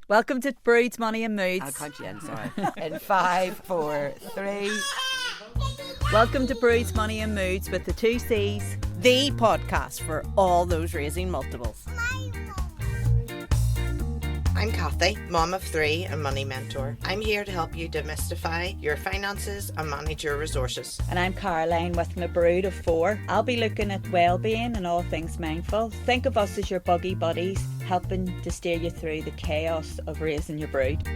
Welcome to Broods, Money and Moods. I'll count you in, sorry. In 5, 4, 3. Welcome to Broods, Money and Moods with the 2 C's. The podcast for all those raising multiples. I'm Kathy, mom of 3 and money mentor. I'm here to help you demystify your finances and manage your resources. And I'm Caroline with my brood of 4. I'll be looking at well-being and all things mindful. Think of us as your buggy buddies, helping to steer you through the chaos of raising your brood.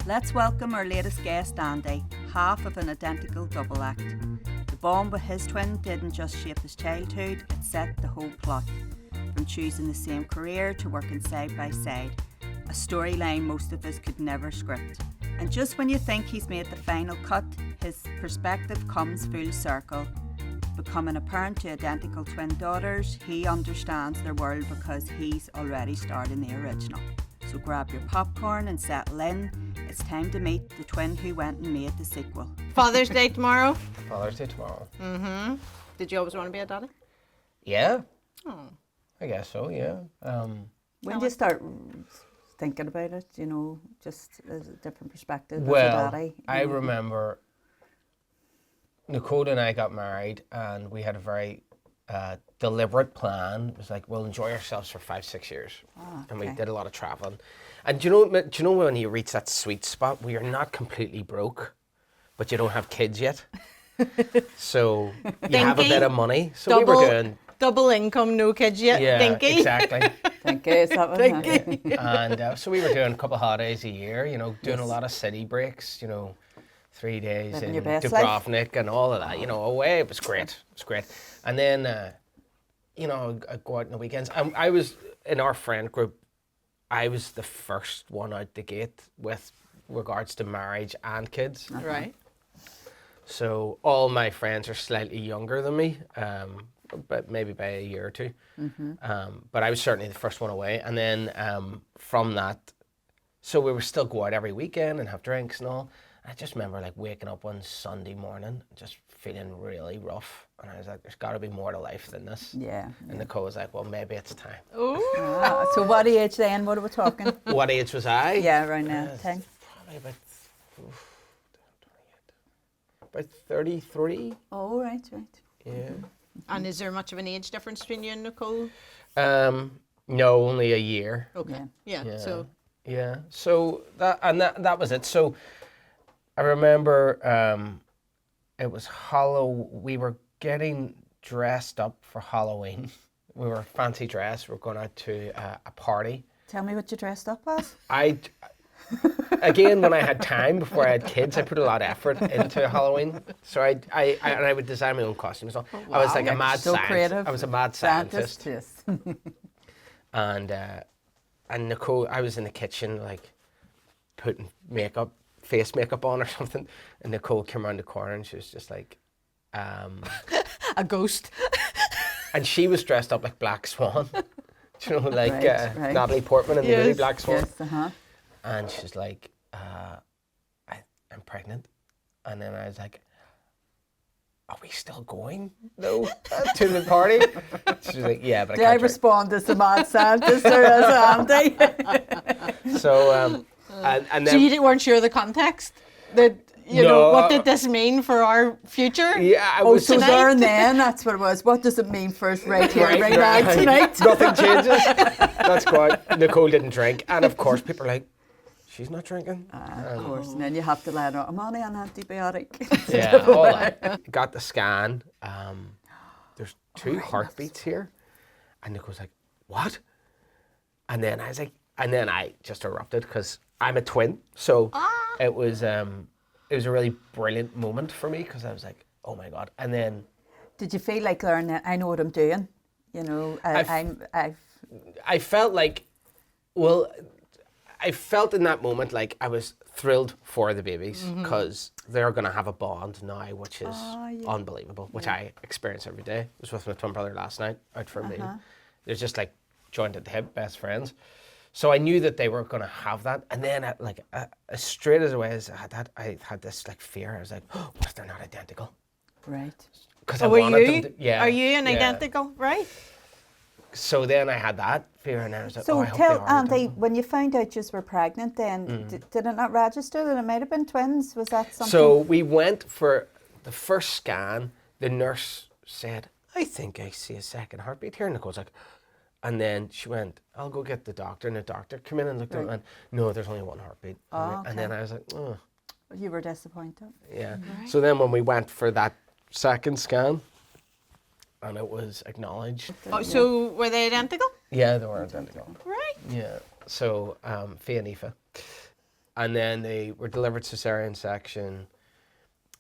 Let's welcome our latest guest, Andy, half of an identical double act. The bond with his twin didn't just shape his childhood, it set the whole plot. From choosing the same career to working side by side. A storyline most of us could never script. And just when you think he's made the final cut, his perspective comes full circle. Becoming a parent to identical twin daughters, he understands their world because he's already starred in the original. So grab your popcorn and settle in. It's time to meet the twin who went and made the sequel. Father's Day tomorrow. Father's Day tomorrow. Mm-hmm. Did you always want to be a daddy? Yeah. Oh. I guess so, yeah. When do you start thinking about it, you know, just as a different perspective as a Well, daddy? I remember Nicole and I got married and we had a very deliberate plan. It was like, we'll enjoy ourselves for 5-6 years. And we did a lot of traveling. And do you know when you reach that sweet spot where you're not completely broke, but you don't have kids yet? So you have a bit of money. So we were doing... Double income, no kids yet. Yeah, Dinky. exactly. Think is that one? Dinky. And so we were doing a couple of holidays a year, you know, doing a lot of city breaks, you know, 3 days Living in your best life. Dubrovnik and all of that, you know, away. It was great. It was great. And then, you know, I'd go out on the weekends. I was, in our friend group, I was the first one out the gate with regards to marriage and kids. Right. So all my friends are slightly younger than me. But maybe by a year or 2. Mm-hmm. But I was certainly the first one away. And then from that, so we were still go out every weekend and have drinks and all. I just remember like waking up one Sunday morning, just feeling really rough. And I was like, there's got to be more to life than this. Yeah. And Nicole was like, well, maybe it's time. So what age then? What are we talking? What age was I? Yeah, around that time. Probably about 33. Oh, right. Yeah. And is there much of an age difference between you and Nicole? No, only a year. Okay. Yeah. So. Yeah. So that was it. So I remember it was we were getting dressed up for Halloween. We were fancy dressed. We were going out to a party. Tell me what you dressed up as. Again, when I had time before I had kids, I put a lot of effort into Halloween. So I would design my own costumes. So I was like a mad scientist. Creative. I was a mad scientist. Yes. And Nicole, I was in the kitchen like putting face makeup on or something, and Nicole came around the corner and she was just like, A ghost. and she was dressed up like Black Swan. You know, like Right. Natalie Portman in the movie Black Swan. Yes, uh-huh. And she's like, I'm pregnant. And then I was like, are we still going, though, to the party? She's like, yeah, but I Do can't I drink. respond as a mad scientist or as Andy? So, and So then... you weren't sure of the context? That, you know, what did this mean for our future? Yeah, I Oh, was... so tonight? there and then, that's what it was. What does it mean for us right here, right now, tonight? Nothing changes. That's quite... Nicole didn't drink. And, of course, people are like, she's not drinking. Of course, and then you have to let her, I'm on an antibiotic. Yeah, all that. Got the scan. There's 2 heartbeats here. And Nicole's like, what? And then I was like, and then I just erupted because I'm a twin. So it was a really brilliant moment for me because I was like, oh my God. And then... Did you feel like, Lauren, I know what I'm doing? You know, I felt like, well... I felt in that moment like I was thrilled for the babies because they're going to have a bond now, which is unbelievable, which I experience every day. I was with my twin brother last night out for a meal. They're just like joined at the hip, best friends. So I knew that they were going to have that. And then as straight as away as I had this like fear. I was like, oh, what if they're not identical? Right. Because Are you an identical, right? So then I had that fear, and I was like, So I hope tell they aren't. Andy, when you found out you were pregnant, then did it not register that it might have been twins? Was that something? So we went for the first scan. The nurse said, I think I see a second heartbeat here. And Nicole's like, and then she went, I'll go get the doctor. And the doctor came in and looked at it and went, no, there's only one heartbeat. And then I was like, oh. You were disappointed. Yeah. So then when we went for that second scan, and it was acknowledged. Oh, so were they identical? Yeah, they were identical. Right. Yeah. So, Fia and Aoife. And then they were delivered cesarean section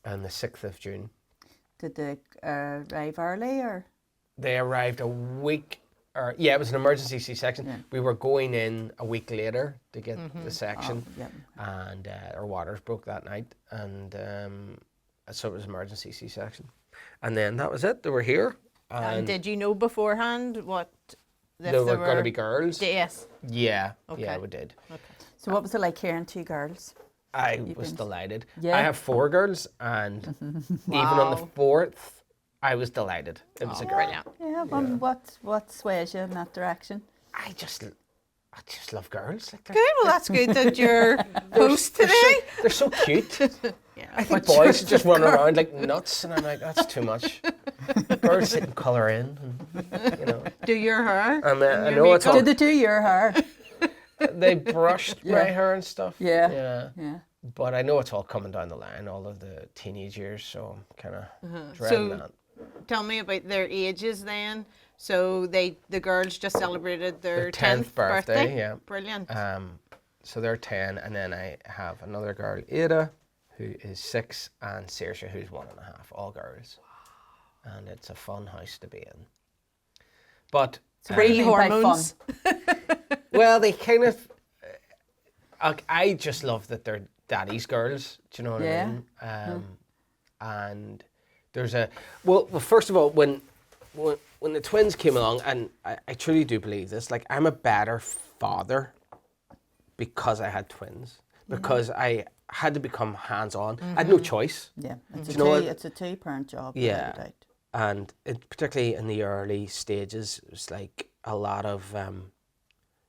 on the 6th of June. Did they arrive early or? They arrived a week, it was an emergency C-section. Yeah. We were going in a week later to get the section, yeah. and our waters broke that night, and so it was emergency C-section. And then that was it. They were here. And did you know beforehand what They were going to be girls. Yes. Yeah, Okay. yeah, we did. Okay. So what was it like hearing two girls? I was delighted. Yeah. I have 4 girls, and even on the 4th, I was delighted. It was a girl. Brilliant. Yeah, what sways you in that direction? I just love girls. Like Good. Well, that's good that you're host today. they're so cute. Yeah. I think boys just run around like nuts, and I'm like, that's too much. Girls sit and colour in, and, you know. Do your hair. I your know it's all. Did they do your hair? They brushed my hair and stuff. Yeah. But I know it's all coming down the line, all of the teenage years, so I'm kind of dreading So- that. Tell me about their ages then. So the girls just celebrated their 10th 10th birthday, yeah. Brilliant. So they're 10, and then I have another girl, Ada, who is 6, and Saoirse, who's 1.5, all girls. And it's a fun house to be in. But Free mean by hormones. well, they kind of. I just love that they're daddy's girls. Do you know what I mean? And there's well, first of all, when the twins came along, and I truly do believe this. Like, I'm a better father because I had twins, because I had to become hands-on. I had no choice. Yeah, it's a two-parent job. Yeah. without a doubt. And particularly in the early stages, it was like a lot of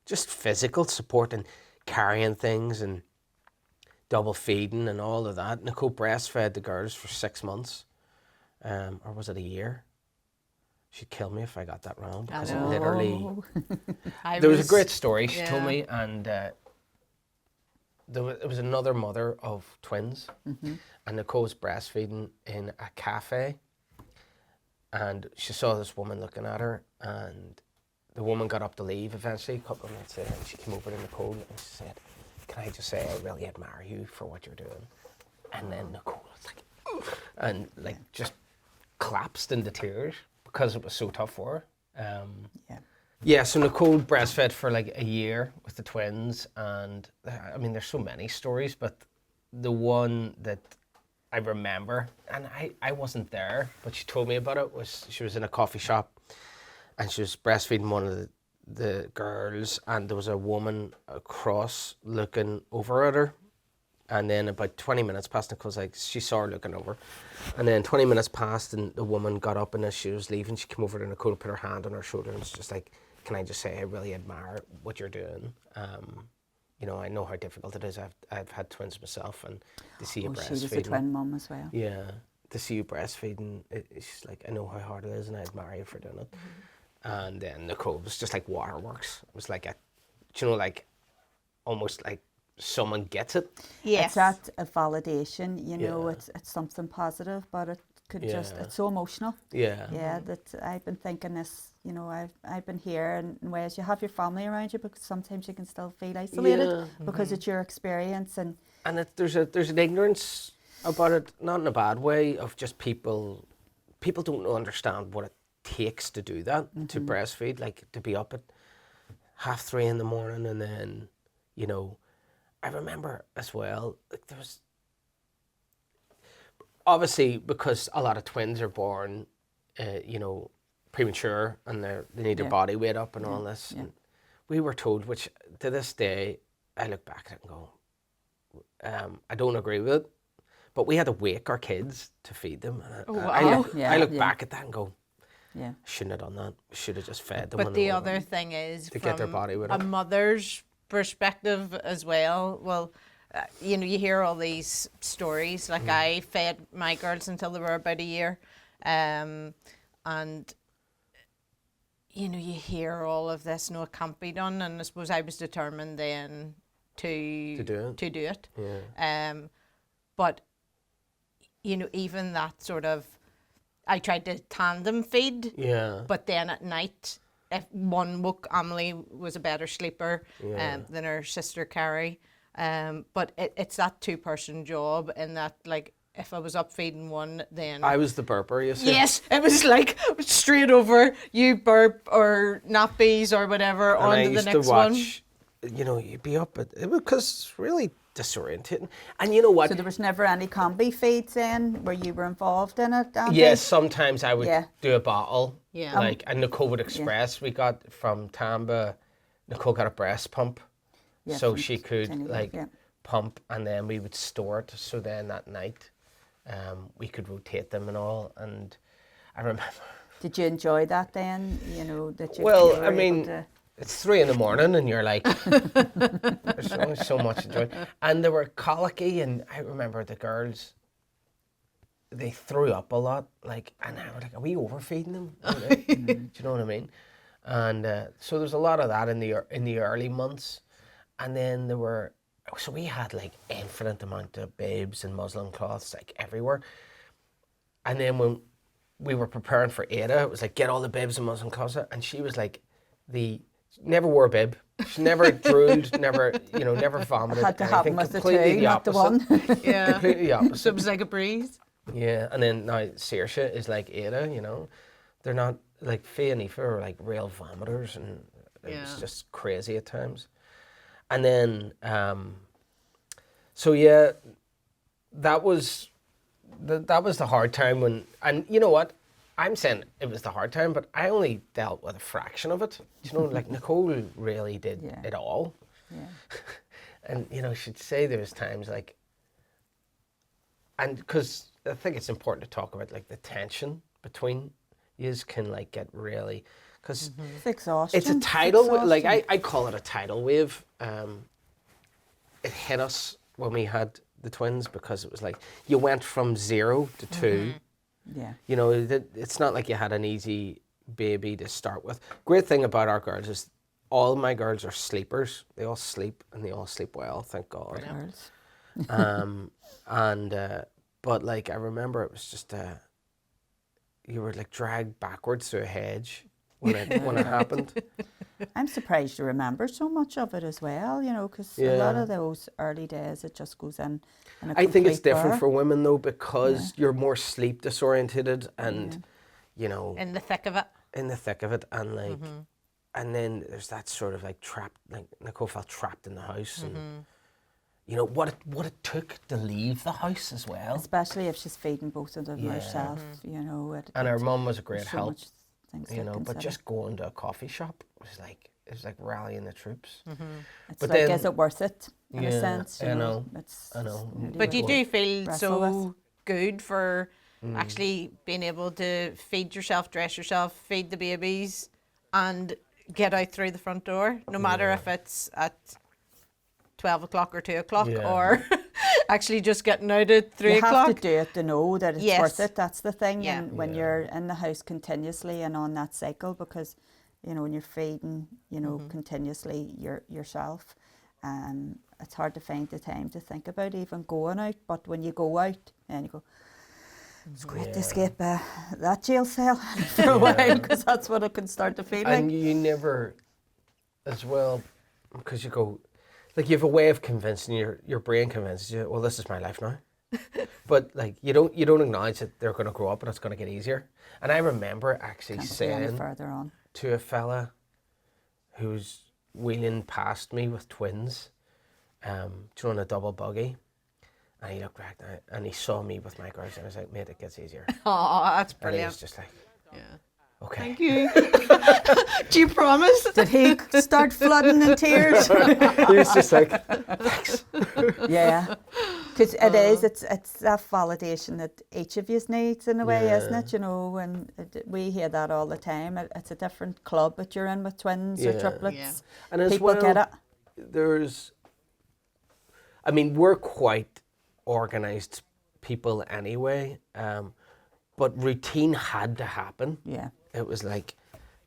just physical support and carrying things and double feeding and all of that. Nicole breastfed the girls for 6 months, or was it a year? She'd kill me if I got that wrong, because it literally. There was a great story she told me, and it was another mother of twins, and Nicole was breastfeeding in a cafe. And she saw this woman looking at her, and the woman got up to leave eventually, a couple of minutes later, and she came over to Nicole and she said, can I just say I really admire you for what you're doing? And then Nicole was like, ugh, and like just collapsed into tears because it was so tough for her. Yeah, so Nicole breastfed for like a year with the twins, and I mean, there's so many stories, but the one that I remember, and I wasn't there, but she told me about it, was she was in a coffee shop and she was breastfeeding one of the girls, and there was a woman across looking over at her, and then about 20 minutes passed, Nicole's like, she saw her looking over, and then 20 minutes passed and the woman got up, and as she was leaving, she came over to Nicole, put her hand on her shoulder, and was just like, can I just say I really admire what you're doing? You know, I know how difficult it is. I've had twins myself, and to see you breastfeeding. She was a twin mum as well. Yeah, to see you breastfeeding, it's like, I know how hard it is, and I admire you for doing it. And then Nicole was just like waterworks. It was like like almost like someone gets it. Yes. It's that a validation, you know, it's something positive, but it could just, it's so emotional. Yeah. Yeah, that I've been thinking this, you know, I've been here in ways you have your family around you, because sometimes you can still feel isolated because it's your experience. And there's an ignorance about it, not in a bad way, of just people don't understand what it takes to do that, to breastfeed, like to be up at 3:30 in the morning, and then, you know, I remember as well, like there was, obviously, because a lot of twins are born, you know, premature, and they need their body weight up and all this. And we were told, which to this day, I look back at it and go, I don't agree with it, but we had to wake our kids to feed them. And I look back at that and go, Yeah. Shouldn't have done that. Should have just fed them. But when the they were other little. thing is, To get their from body weight a up. mother's perspective as well. Well, you know, you hear all these stories. Like I fed my girls until they were about a year, and you know, you hear all of this. No, it can't be done. And I suppose I was determined then to do it. Yeah. But you know, even that sort of, I tried to tandem feed. Yeah. But then at night, if one woke, Emily was a better sleeper Yeah. than her sister Carrie. But it's that 2-person job, in that, like, if I was up feeding one, then I was the burper, you see. yes, it was like straight over, you burp or nappies or whatever, And I onto the used next to one. watch, you know, you'd be up at, because it's really disorientating. And you know what? So there was never any combi feeds then where you were involved in it, Andy? Yes, sometimes I would Yeah. do a bottle. Yeah. Like, and the COVID Express we got from Tamba, Nicole got a breast pump. Yeah, So from she could, Trinity, like, yeah. pump, and then we would store it. So then that night, we could rotate them and all. And I remember... Did you enjoy that then? You know, that you Well, you were I mean, able to... it's 3 a.m. and you're like, there's only so much to do. And they were colicky, and I remember the girls, they threw up a lot, like, and I was like, are we overfeeding them? Do you know what I mean? And so there's a lot of that in the early months. And then so we had like infinite amount of babes and muslin cloths like everywhere. And then when we were preparing for Ada, it was like, get all the bibs and muslin cloths out. And she was like, never wore a bib. She never drooled, never vomited. Had to happen anything. with the Completely two, not the opposite. one. Yeah. Completely opposite. So it was like a breeze. Yeah, and then now Saoirse is like Ada, you know. They're not, like, Faye and Aoife are like real vomiters, and it was Yeah. just crazy at times. And then, so yeah, that was the hard time when, and you know what? I'm saying it was the hard time, but I only dealt with a fraction of it. You know, like Nicole really did Yeah. it all. Yeah. And, you know, she'd say there's times like, and because I think it's important to talk about, like, the tension between yous can, like, get really, because It's exhaustion. it's a tidal, like, exhaustion. I call it a tidal wave. It hit us when we had the twins, because it was like, you went from 0 to 2. Yeah. You know, it's not like you had an easy baby to start with. Great thing about our girls is all my girls are sleepers. They all sleep, and they all sleep well, thank God. Girls. But like, I remember it was just you were like dragged backwards through a hedge when it happened. I'm surprised you remember so much of it as well, you know, because a lot of those early days, it just goes in a I think it's complete different blur. for women though, because you're more sleep disorientated, and you know, In the thick of it. in the thick of it, and like, and then there's that sort of like trapped, like Nicole felt trapped in the house, and you know what it took to leave the house as well. Especially if she's feeding both of them Yeah. herself, you know. And her it's- mum was a there's great so help, much things you to know. But consider. just going to a coffee shop was like, it was like rallying the troops. It's but like, then- is it worth it, in Yeah, a sense? You I know, It's, I know. But you do feel wrestle so with. good for actually being able to feed yourself, dress yourself, feed the babies, and get out through the front door, no matter if it's at 12 o'clock or 2 o'clock, Yeah. or actually just getting out at 3 You o'clock. have to do it to know that it's Yes. worth it. That's the thing. Yeah. And when you're in the house continuously and on that cycle, because, you know, when you're feeding, you know, continuously yourself, it's hard to find the time to think about even going out. But when you go out and you go, it's great to escape that jail cell for a while, because that's what it can start to feel And like. you never, as well, because you go, like, you have a way of convincing your brain convinces you, well, this is my life now. But like, you don't acknowledge that they're going to grow up and it's going to get easier. And I remember actually Can't see any saying further on. to a fella who's wheeling past me with twins, on a double buggy, and he looked back now and he saw me with my girls, and I was like, mate, it gets easier. Oh, that's And he was brilliant. just like, Yeah. okay. Thank you. Do you promise? Did he start flooding in tears? He was just like, thanks. Yeah. Because it is, it's that validation that each of you needs in a way, isn't it? You know, and we hear that all the time. It's a different club that you're in with twins or Yeah. triplets. Yeah. And as People well, get it. we're quite organised people anyway, but routine had to happen. Yeah. It was like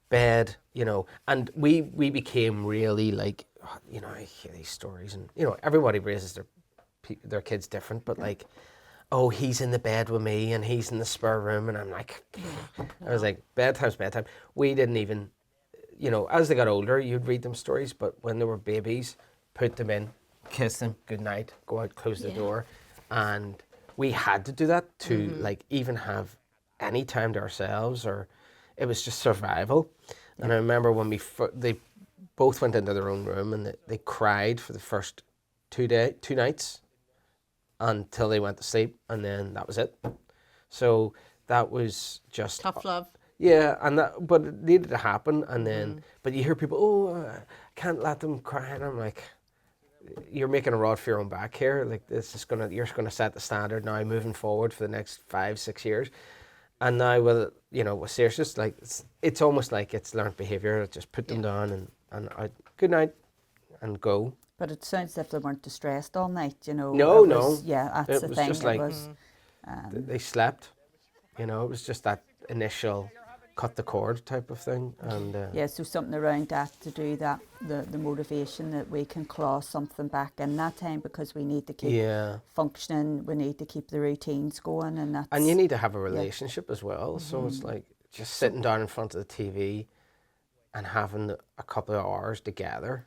bed, and we became really like, I hear these stories, and everybody raises their kids different, but like, oh, he's in the bed with me and he's in the spare room, and I'm like, I was like, bedtime's bedtime. We didn't even, as they got older, you'd read them stories, but when they were babies, put them in, kiss them, good night, go out, close the door, and we had to do that to like even have any time to ourselves, or it was just survival. And I remember when they both went into their own room and they cried for the first 2 nights until they went to sleep, and then that was it. So that was just Tough love. Yeah, but it needed to happen, and then but you hear people, I can't let them cry, and I'm like, you're making a rod for your own back here. Like you're gonna set the standard now moving forward for the next 5-6 years. And now with seriousness, like it's almost like it's learned behaviour. Just put them down and out, good night, and go. But it sounds as if they weren't distressed all night, No. Yeah, that's the was thing. just like It they slept. It was just that initial cut the cord type of thing, and so something around that to do that, the motivation that we can claw something back in that time, because we need to keep functioning, we need to keep the routines going, and you need to have a relationship as well. So it's like just sitting down in front of the TV and having a couple of hours together,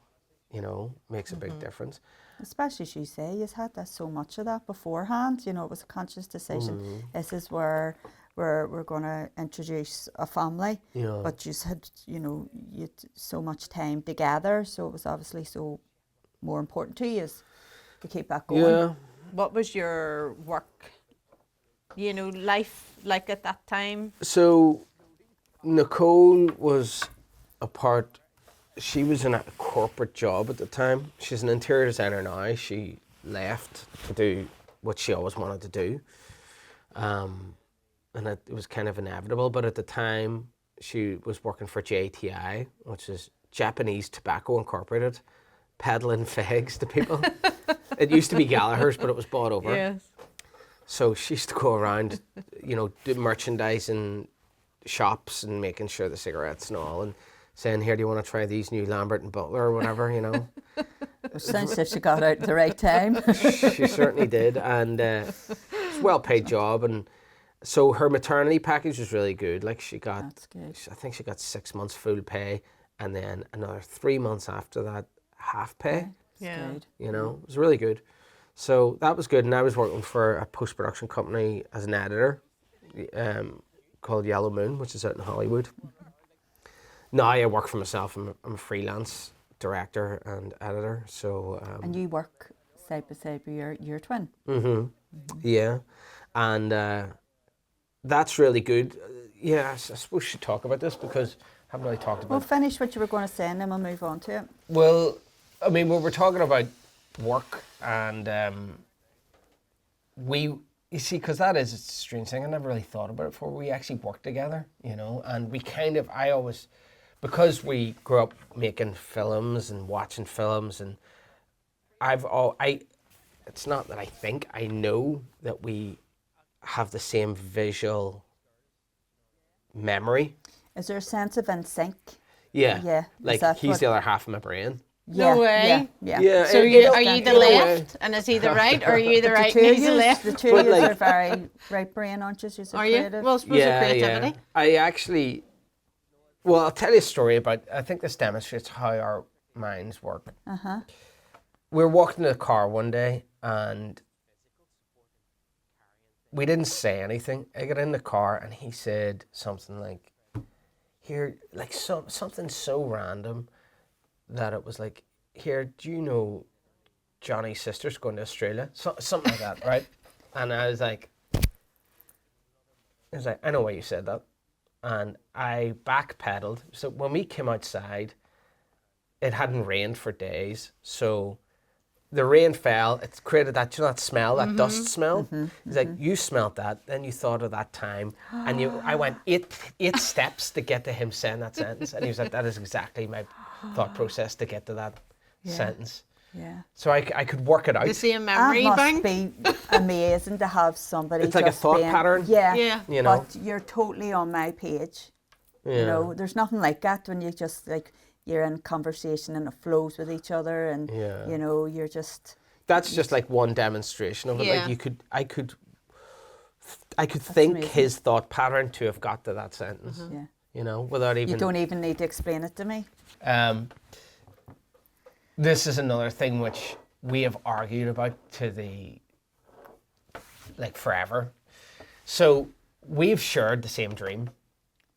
makes a big difference. especially as you say, you've had that so much of that beforehand. It was a conscious decision. This is where we're going to introduce a family, but you had you'd so much time together, so it was obviously so more important to you to keep that going. Yeah. What was your work, life like at that time? So Nicole was she was in a corporate job at the time. She's an interior designer now. She left to do what she always wanted to do. And it was kind of inevitable, but at the time she was working for JTI, which is Japanese Tobacco Incorporated, peddling fags to people. It used to be Gallagher's, but it was bought over. Yes. So she used to go around, do merchandising shops and making sure the cigarettes and all, and saying, here, do you want to try these new Lambert and Butler or whatever, It sounds as if she got out at the right time. She certainly did, and it's a well-paid job, and so her maternity package was really good. Like That's good. I think she got 6 months full pay, and then another 3 months after that, half pay. Yeah. Good. It was really good. So that was good, and I was working for a post-production company as an editor, called Yellow Moon, which is out in Hollywood. Now I work for myself. I'm a freelance director and editor. So And you work side by side with your twin. yeah, and that's really good. I suppose we should talk about this because I haven't really talked about. We'll finish what you were going to say and then we'll move on to it. Well, I mean, we were talking about work, and you see, because that is a strange thing. I never really thought about it before. We actually work together, and we because we grew up making films and watching films, and it's not that I know that we have the same visual memory. Is there a sense of in sync? Yeah. Yeah. Like he's the other half of my brain. No way. Yeah. So are you the left and is he the right, or are you the But right the and two he's the of left? the two of you are very right brain, aren't you? You're Are you? creative. Well, I suppose of creativity. I'll tell you a story about, I think this demonstrates how our minds work. We were walking in the car one day and we didn't say anything. I got in the car and he said something like, here, like something so random that it was like, here, do you know Johnny's sister's going to Australia? Something like that, right? And I was like, I know why you said that. And I backpedaled. So when we came outside, it hadn't rained for days. So the rain fell. It created that, you know, that smell, that dust smell. He's like, you smelled that, then you thought of that time, and I went eight steps to get to him saying that sentence, and he was like, that is exactly my thought process to get to that sentence. Yeah. So I could work it out. The same That memory must bank. be amazing to have somebody. It's like a just thought being, pattern. Yeah. Yeah. You know? But you're totally on my page. Yeah. You know, there's nothing like that when you just like you're in conversation and it flows with each other, and Yeah. you know you're just. That's just like one demonstration of it. Yeah. Like I could think amazing. his thought pattern to have got to that sentence. Yeah. You know, without even. You don't even need to explain it to me. This is another thing which we have argued about forever. So we've shared the same dream.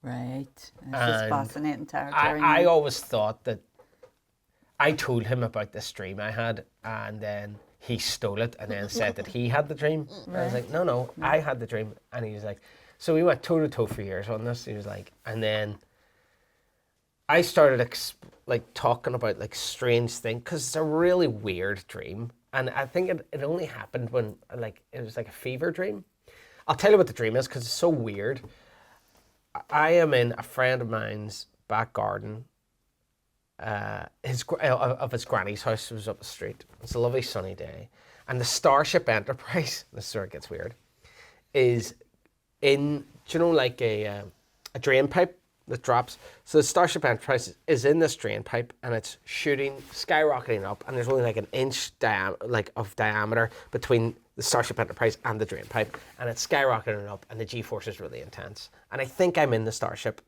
Right. This is And fascinating territory. I always thought that I told him about this dream I had, and then he stole it and then said that he had the dream. And I was like, no, I had the dream. And he was like, so we went toe to toe for years on this. He was like, and then I started talking about like strange things, because it's a really weird dream. And I think it only happened when it was like a fever dream. I'll tell you what the dream is, because it's so weird. I am in a friend of mine's back garden. Of his granny's house was up the street. It's a lovely sunny day, and the Starship Enterprise, this is where it gets weird, is in, do you know, like a drain pipe that drops. So the Starship Enterprise is in this drain pipe, and it's skyrocketing up, and there's only like an inch of diameter between the Starship Enterprise and the drain pipe, and it's skyrocketing up, and the G-force is really intense. And I think I'm in the Starship.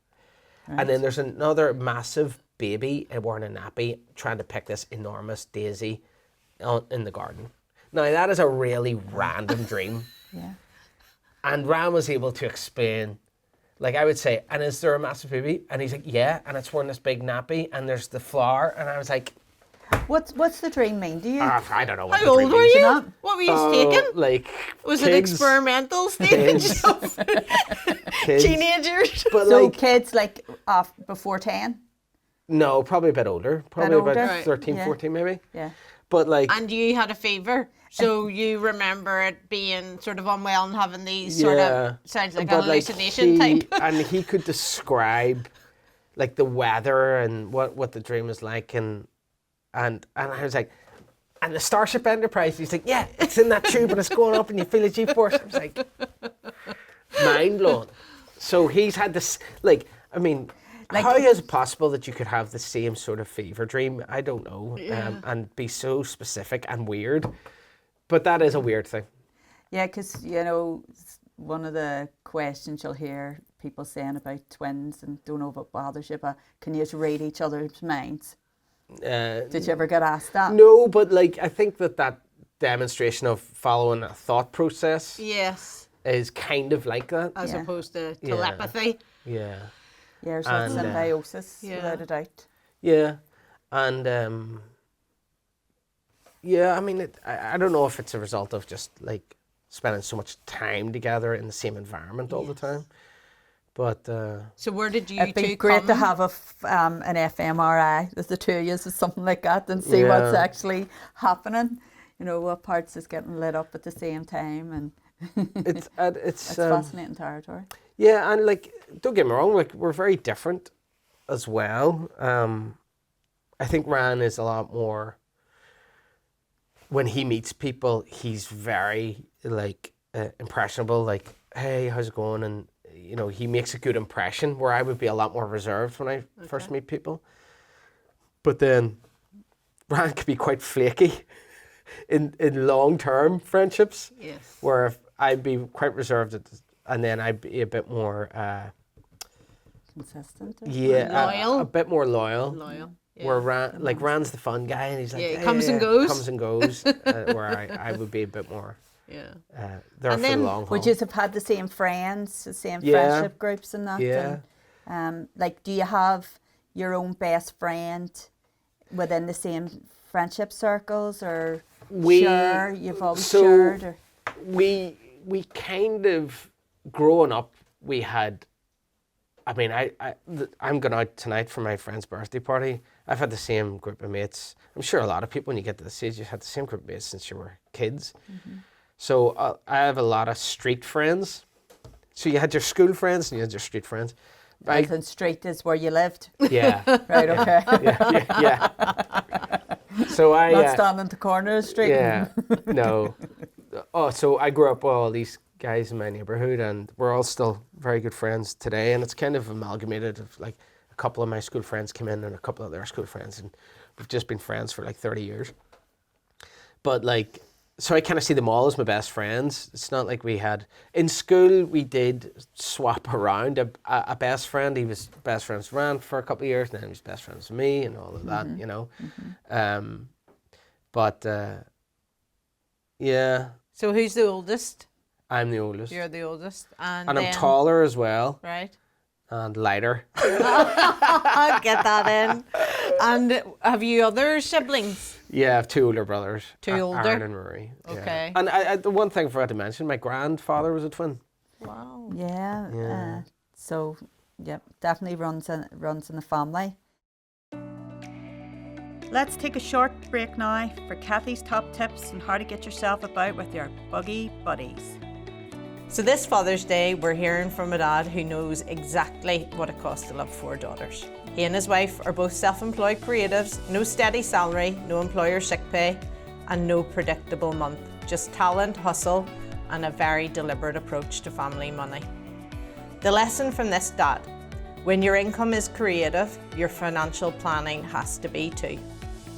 Right. And then there's another massive baby wearing a nappy trying to pick this enormous daisy in the garden. Now, that is a really random dream. Yeah. And Ram was able to explain, like I would say, and is there a massive baby? And he's like, yeah, and it's wearing this big nappy, and there's the flower. And I was like, What's the dream mean to you? I don't know what How the dream old were means. you? not? What were you taking? Like, Was kids, it experimental stage kids. of kids. teenagers? But So like, kids like before 10? no, probably a bit older. Probably older? about Right. 13, Yeah. 14 maybe. Yeah. But like, And you had a fever, so you remember it being sort of unwell and having these sort yeah. of, sounds like a But, hallucination type. And he could describe like the weather and what the dream was like, and I was like, and the Starship Enterprise, he's like, yeah, it's in that tube and it's going up and you feel a G-force. I was like, mind blown. So he's had this, how is it possible that you could have the same sort of fever dream? I don't know. Yeah. And be so specific and weird. But that is a weird thing. Yeah, because, you know, one of the questions you'll hear people saying about twins, and don't know if it bothers you, but can you just read each other's minds? Did you ever get asked that? No, but like I think that demonstration of following a thought process Yes, is kind of like that. as Yeah. opposed to Yeah. telepathy. Yeah, Yeah, so it's And, symbiosis, yeah. without a doubt. yeah, and yeah. I mean, I don't know if it's a result of just like spending so much time together in the same environment all the time, but So where did you It'd be two great come? to have an fMRI with the two of you, or something like that, and see what's Yeah. actually happening. You know, what parts is getting lit up at the same time, and it's it's fascinating territory. yeah, and like don't get me wrong, like we're very different as well. I think Ran is a lot more. When he meets people, he's very impressionable. Like, hey, how's it going? And you know, he makes a good impression. Where I would be a lot more reserved when I first meet people. But then, Ran can be quite flaky in long-term friendships. Yes. Where if I'd be quite reserved, and then I'd be a bit more, Consistent. Loyal? a bit more loyal. Loyal. Yeah. Where Ran's the fun guy, and he's like, Yeah, he comes and goes. Comes and goes. Where I would be a bit more Yeah. there And for then the long haul. Would you have had the same friends, the same Yeah. friendship groups and that? Yeah. And, like, do you have your own best friend within the same friendship circles, or share? You've always shared, or we kind of growing up. We had. I mean, I'm going out tonight for my friend's birthday party, I've had the same group of mates. I'm sure a lot of people, when you get to the stage, you've had the same group of mates since you were kids. So I have a lot of street friends. So you had your school friends and you had your street friends. And street is where you lived. Yeah. Right, okay. Yeah. So I... Not standing at the corner of the street. Yeah, no. Oh, so I grew up with all these guys in my neighbourhood, and we're all still very good friends today, and it's kind of amalgamated of like a couple of my school friends came in and a couple of their school friends, and we've just been friends for like 30 years. But like, so I kind of see them all as my best friends. It's not like we had, in school we did swap around a best friend. He was best friends with Rand for a couple of years, and then he was best friends with me and all of that, you know. Yeah. So who's the oldest? I'm the oldest. You're the oldest. And I'm taller as well. Right. And lighter. I'll get that in. And have you other siblings? Yeah, I have two older brothers. Two older? Aaron and Rory. Okay. Yeah. And the one thing I forgot to mention, my grandfather was a twin. Wow. Yeah. So, yeah, definitely runs in the family. Let's take a short break now for Kathy's top tips on how to get yourself about with your buggy buddies. So this Father's Day, we're hearing from a dad who knows exactly what it costs to love 4 daughters. He and his wife are both self-employed creatives, no steady salary, no employer sick pay, and no predictable month. Just talent, hustle, and a very deliberate approach to family money. The lesson from this dad: when your income is creative, your financial planning has to be too.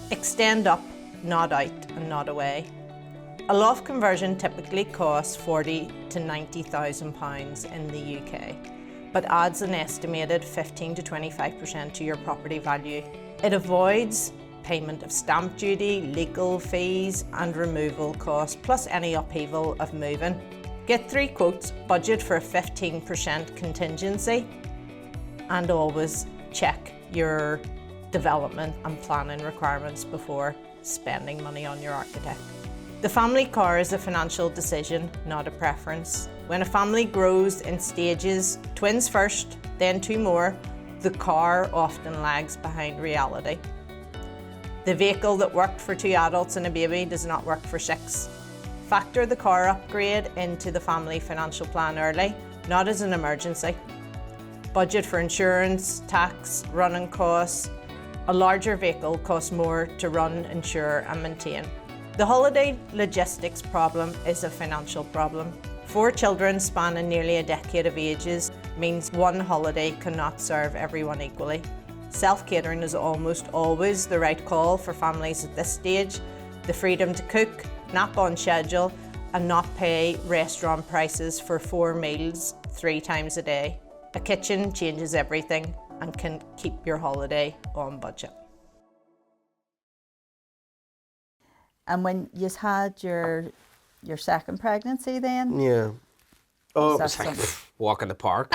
Extend up, not out and not away. A loft conversion typically costs £40,000 to £90,000 in the UK, but adds an estimated 15 to 25% to your property value. It avoids payment of stamp duty, legal fees and removal costs, plus any upheaval of moving. Get 3 quotes, budget for a 15% contingency, and always check your development and planning requirements before spending money on your architect. The family car is a financial decision, not a preference. When a family grows in stages, twins first, then 2 more, the car often lags behind reality. The vehicle that worked for 2 adults and a baby does not work for 6. Factor the car upgrade into the family financial plan early, not as an emergency. Budget for insurance, tax, running costs. A larger vehicle costs more to run, insure and maintain. The holiday logistics problem is a financial problem. 4 children spanning nearly a decade of ages means one holiday cannot serve everyone equally. Self-catering is almost always the right call for families at this stage. The freedom to cook, nap on schedule and not pay restaurant prices for 4 meals 3 times a day. A kitchen changes everything and can keep your holiday on budget. And when you had your second pregnancy then? Yeah. Oh, it That's was like something. walk in the park.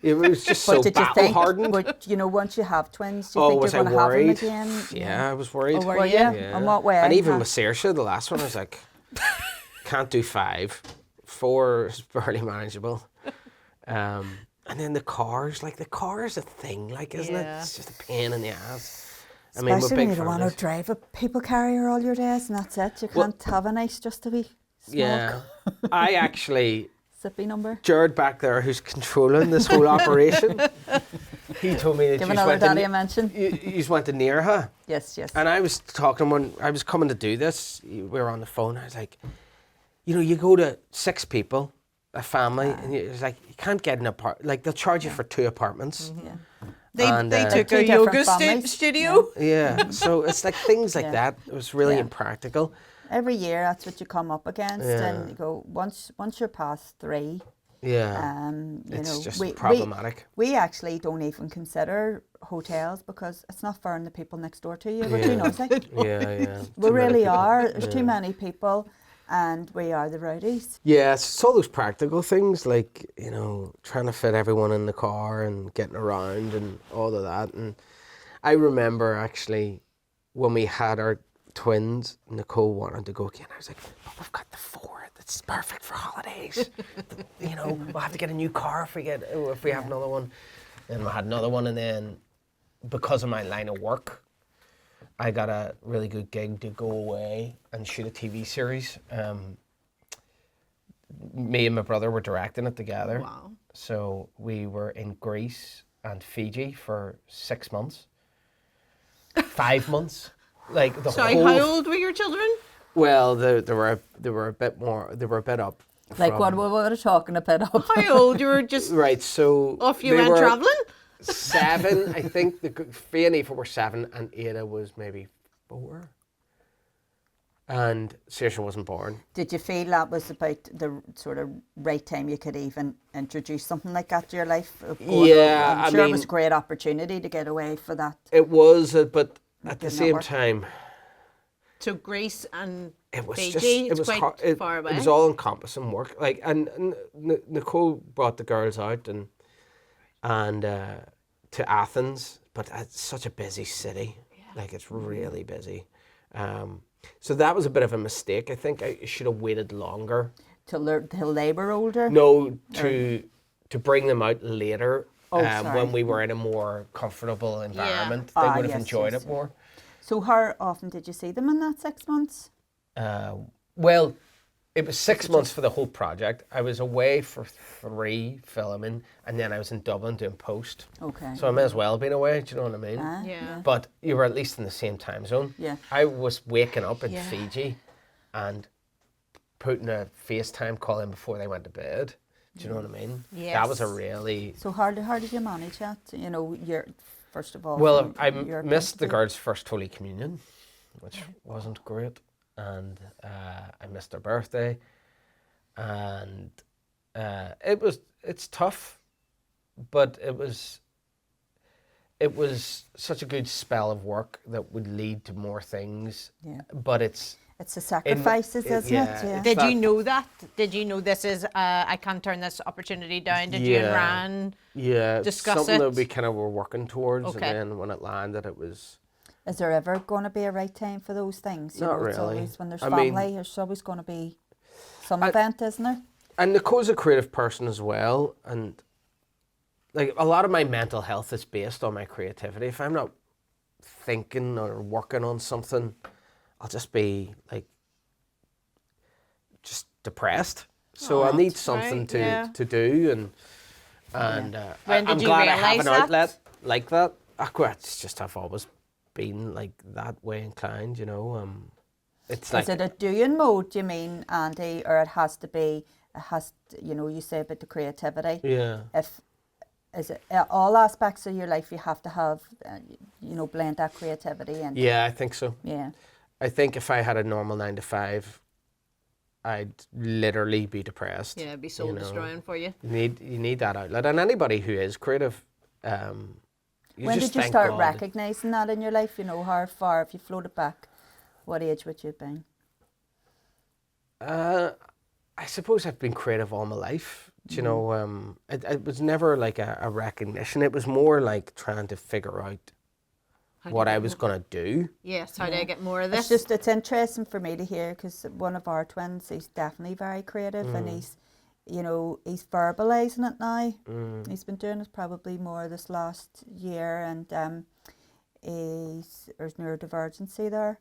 It was just so did you battle think, hardened. but, you know, once you have twins, do you think was you're I going to have them worried? again? Yeah, I was worried. Oh, were you? In what way? And even Huh? with Saoirse, the last one, I was like, can't do 5. 4 is barely manageable. And then the cars, like the car is a thing, like, isn't it? Yeah. It's just a pain in the ass. I Especially mean, we're when big you don't want to families. drive a people carrier all your days and that's it. You Well- can't have a nice, just a wee small Yeah. I actually, sippy number. Jared back there, who's controlling this whole operation, he told me that Give you another went to daddy a mention. you went to near her. Yes, yes. And I was talking when I was coming to do this, we were on the phone, I was like, you know, you go to 6 people, a family, and it's like, you can't get an apartment, like they'll charge you for 2 apartments. Yeah. And, They took Two a different yoga families. studio. Yeah, so it's like things like Yeah. that. It was really Yeah. impractical. Every year that's what you come up against Yeah. and you go, once you're past 3, Yeah, you it's know, just problematic. We actually don't even consider hotels because it's not fair on the people next door to you. We're too nosy. Yeah. We Too many really people. are. There's too many people and we are the rowdies. Yeah, it's all those practical things like, you know, trying to fit everyone in the car and getting around and all of that. And I remember actually when we had our twins, Nicole wanted to go again. I was like, but we've got the 4. That's perfect for holidays. You know, we'll have to get a new car if we have another one. And we had another one, and then because of my line of work, I got a really good gig to go away and shoot a TV series. Me and my brother were directing it together. Wow. So we were in Greece and Fiji for 6 months. 5 months. Like the Sorry, whole... how old were your children? Well, they were a bit more. They were a bit up. Like from- what we were talking about. How old you were just Right. So off you they went were travelling? 7. I think Fia and Aoife were 7, and Ada was maybe 4. And Saoirse wasn't born. Did you feel that was about the sort of right time you could even introduce something like that to your life? Yeah, I'm I sure it mean- was a great opportunity to get away for that. It was, but at the Did not same work. time, So Greece and it was Fiji, just it it's was quite hard. far away. It was all encompassing work. Like, and Nicole brought the girls out and to Athens, but it's such a busy city. Like, it's really busy. So that was a bit of a mistake. I think I should have waited longer. Till they were older? No, to bring them out later. Oh, sorry. When we were in a more comfortable environment, they would have yes, enjoyed yes, it more. So how often did you see them in that 6 months? Well, it was 6 months for the whole project. I was away for 3 filming, and then I was in Dublin doing post. Okay. So I may as well have been away, do you know what I mean? Yeah. But you were at least in the same time zone. Yeah. I was waking up in Yeah. Fiji and putting a FaceTime call in before they went to bed. Do you know what I mean? That was a Yes. really... So how did you manage that? You know, first of all. Well, from I your missed the point of girls' first Holy Communion, which wasn't great, and I missed their birthday, and it's tough, but it was such a good spell of work that would lead to more things. Yeah. But it's It's the sacrifices, isn't yeah, it? Yeah. it's Did that- you know that? Did you know this is, I can't turn this opportunity down? Did you and Yeah. Ryan? yeah discuss something that it? we kind of were working towards, Okay. and then when it landed, it was. Is there ever going to be a right time for those things? You Not know, it's really. always when there's I family, mean- there's always going to be some event, isn't there? And Nicole's a creative person as well, and like a lot of my mental health is based on my creativity. If I'm not thinking or working on something, I'll just be like just depressed. So I need something right, to yeah. to do, and When did I'm you glad I have realise an that? outlet like that. It's just I've always been like that way inclined, you know. It's like Is it a doing mode, do you mean, Andy, or it has to be, you know, you say about the creativity. yeah. Is it all aspects of your life you have to have, you know, blend that creativity in? Yeah, I think so. Yeah. I think if I had a normal 9 to 5, I'd literally be depressed. Yeah, it'd be you soul know. destroying for you. You need that outlet, and anybody who is creative. When did you start recognising that in your life? You know, how far, if you floated back, what age would you have been? I suppose I've been creative all my life. Do you know, it was never like a recognition. It was more like trying to figure out what I was going to do. Yes, how do I get more of It's this? just, it's interesting for me to hear, because one of our twins, he's definitely very creative, and he's, you know, he's verbalising it now. He's been doing it probably more this last year, and there's neurodivergency there,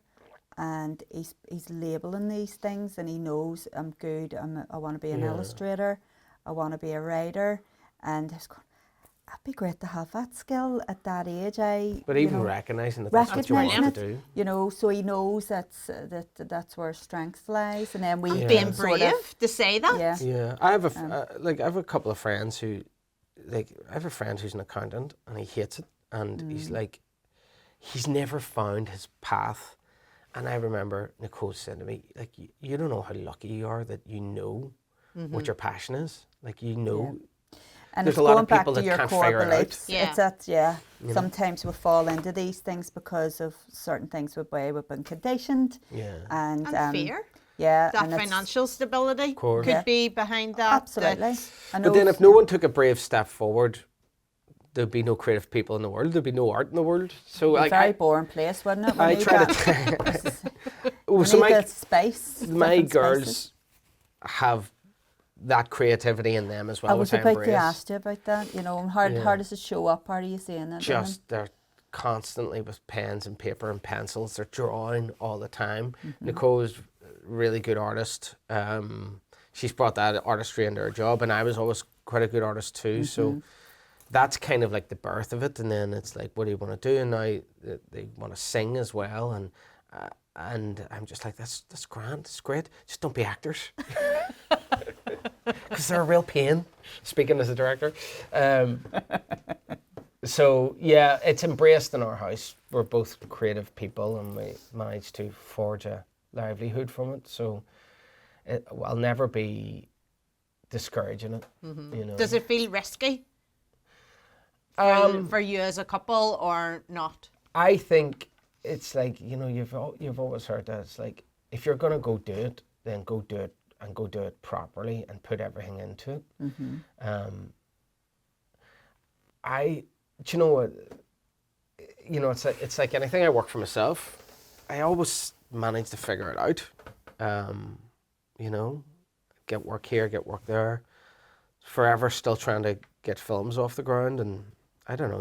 and he's labelling these things, and he knows I'm good. I want to be an illustrator. I want to be a writer, and he's going, that'd be great to have that skill at that age. But even recognising that that's what you want recognising to it, do. you know, so he knows that's where strength lies, and then we Yeah. Being can sort of- brave to say that. yeah. Yeah, I have I have a couple of friends who, like, I have a friend who's an accountant and he hates it, and he's like, he's never found his path. And I remember Nicole saying to me, like, you don't know how lucky you are that you know what your passion is. Like, you know. And There's it's a lot going of back people to that your can't core figure it out. beliefs. Yeah. It's that, yeah. Sometimes we fall into these things because of certain things we've been conditioned. Yeah. And, And fear. Yeah. That and it's- financial stability course. could Yeah. be behind that. Absolutely. I know But then if no one took a brave step forward, there'd be no creative people in the world. There'd be no art in the world. So a like, very boring place, wouldn't it? We I need try that. to. We So need my the space. my different girls spaces. have that creativity in them as well, I was which I about to embrace. ask you about that. You know, how does it show up? How are you seeing it? Just they're constantly with pens and paper and pencils. They're drawing all the time. Nicole is a really good artist. She's brought that artistry into her job, and I was always quite a good artist too. So that's kind of like the birth of it. And then it's like, what do you want to do? And now they want to sing as well. And I'm just like, that's grand, that's great. Just don't be actors. Because they're a real pain, speaking as a director. So, yeah, it's embraced in our house. We're both creative people, and we managed to forge a livelihood from it. So I'll never be discouraging it. You know. Does it feel risky for you as a couple or not? I think it's like, you know, you've always heard that it's like, if you're going to go do it, then go do it, and go do it properly and put everything into it. Do you know what? You know, it's like anything. I work for myself. I always manage to figure it out. You know, get work here, get work there. Forever still trying to get films off the ground, and I don't know.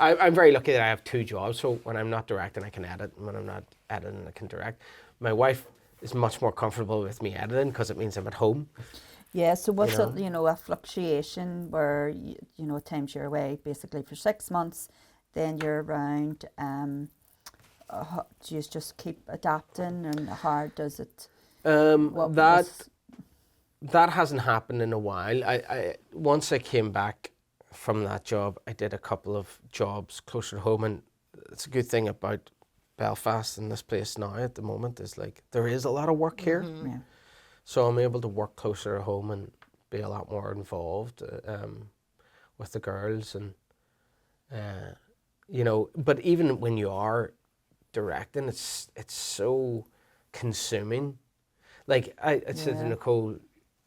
I'm very lucky that I have 2 jobs. So when I'm not directing, I can edit, and when I'm not editing, I can direct. My wife is much more comfortable with me editing because it means I'm at home. Yeah, so what's You know? a fluctuation where, you know, at times you're away basically for 6 months, then you're around, do you just keep adapting, and how does it? That hasn't happened in a while. I once I came back from that job, I did a couple of jobs closer to home, and it's a good thing about Belfast and this place now at the moment is like there is a lot of work here. Yeah. So I'm able to work closer to home and be a lot more involved with the girls, and you know. But even when you are directing, it's so consuming. Like I said to Nicole,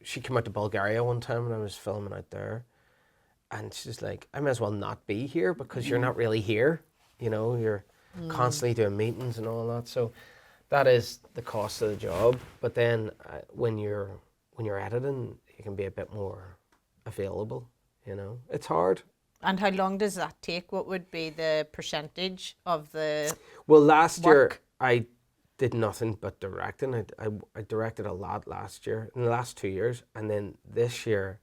she came out to Bulgaria one time when I was filming out there, and she's like, I may as well not be here because you're not really here. You know, you're constantly doing meetings and all that. So that is the cost of the job. But then when you're editing, you can be a bit more available. You know, it's hard. And how long does that take? What would be the percentage of the Well, last year work? I did nothing but directing. I directed a lot last year, in the last 2 years, and then this year